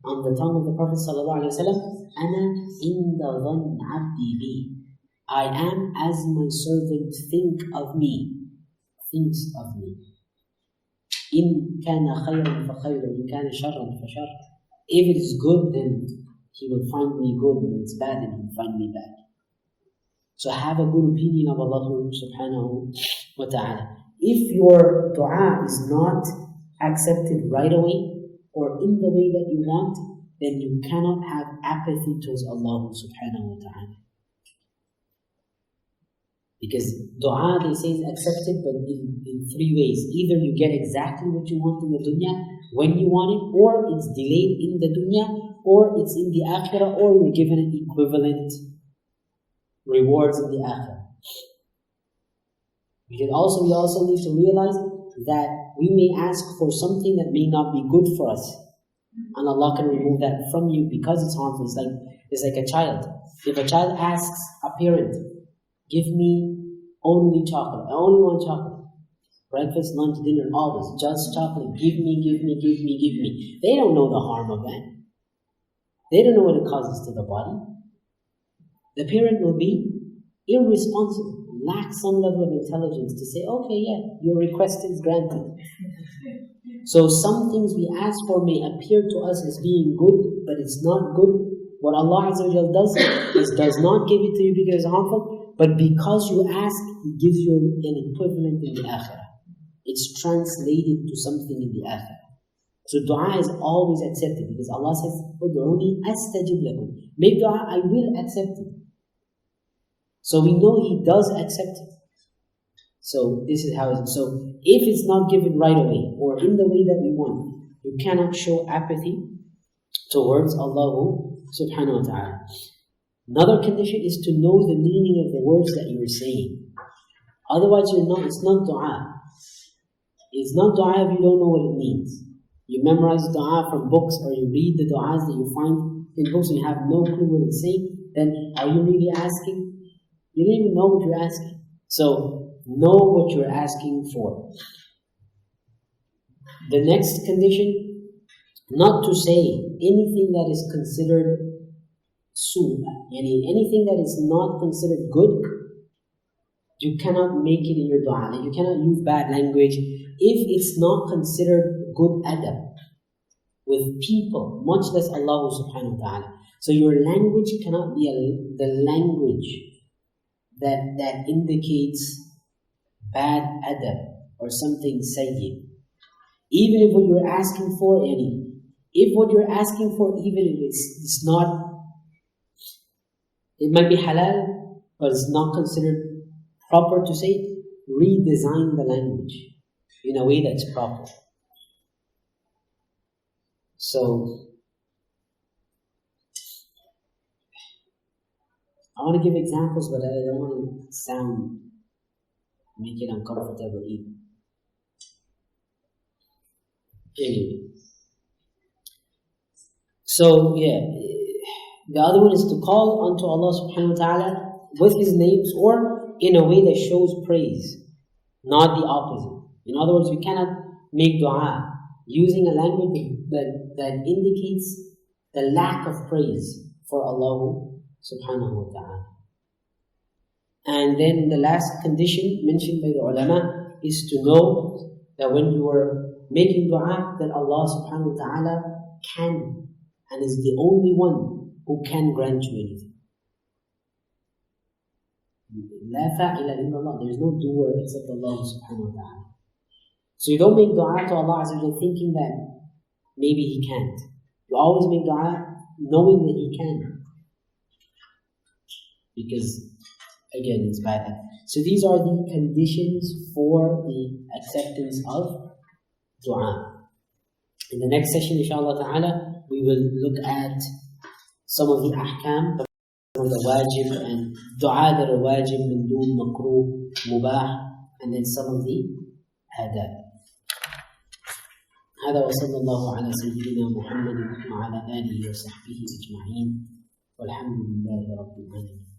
on the tongue of the Prophet sallallahu alayhi wa sallam, أَنَا إِنَّ ظَنْ عَبْدِي بِي. I am as my servant thinks of me. إِن كَانَ خَيْرًا فَخَيْرًا إِن كَانَ شَرًّا فَشَرًّا. If it is good, then He will find me good. If it's bad, then He will find me bad. So have a good opinion of Allah subhanahu wa ta'ala. If your dua is not accepted right away or in the way that you want, then you cannot have apathy towards Allah subhanahu wa ta'ala. Because dua, they say, is accepted, but in three ways. Either you get exactly what you want in the dunya when you want it, or it's delayed in the dunya, or it's in the akhirah, or you're given an equivalent rewards in the akhirah. We also need to realize that we may ask for something that may not be good for us, and Allah can remove that from you because it's harmful. It's like a child. If a child asks a parent, give me only chocolate, I only want chocolate, breakfast, lunch, dinner, always just chocolate, give me. They don't know the harm of that. They don't know what it causes to the body. The parent will be irresponsible, lack some level of intelligence to say, okay, yeah, your request is granted. So some things we ask for may appear to us as being good, but it's not good. What Allah Azza wa Jal does is does not give it to you because it's harmful, but because you ask, He gives you an equivalent in the akhirah. It's translated to something in the akhirah. So dua is always accepted because Allah says, "Ud'uni astajib lakum." Make dua, I will accept it. So we know He does accept it. So this is how it is. So if it's not given right away or in the way that we want, you cannot show apathy towards Allah subhanahu wa ta'ala. Another condition is to know the meaning of the words that you are saying. Otherwise, it's not dua. It's not dua if you don't know what it means. You memorize dua from books, or you read the du'as that you find in books and you have no clue what it's saying, then are you really asking? You don't even know what you're asking. So, know what you're asking for. The next condition, not to say anything that is considered anything that is not considered good, you cannot make it in your dua. You cannot use bad language if it's not considered good adab with people, much less Allah subhanahu wa ta'ala. So your language cannot be the language that indicates bad adab or something sayyid. Even if what you're asking for, even if it's not, it might be halal, but it's not considered proper to say, redesign the language in a way that's proper. So, I want to give examples, but I don't want to make it uncomfortable either. Anyway. So, the other one is to call unto Allah subhanahu wa ta'ala with His names or in a way that shows praise, not the opposite. In other words, we cannot make dua using a language that indicates the lack of praise for Allah subhanahu wa ta'ala. And then the last condition mentioned by the ulama is to know that when you are making dua, that Allah subhanahu wa ta'ala can and is the only one who can grant you anything. La fa'ila illallah. There is no doer except Allah subhanahu wa ta'ala. So you don't make dua to Allah Azza wa Jalla thinking that maybe He can't. You always make dua knowing that He can. Because, again, it's bad. So these are the conditions for the acceptance of dua. In the next session, inshallah ta'ala, we will look at some of the ahkam, some of the wajib and dua that are wajib, mandoob, makruh, mubah, and then some of the adab. هذا وصلى الله على سيدنا محمد وعلى آله وصحبه أجمعين والحمد لله رب العالمين.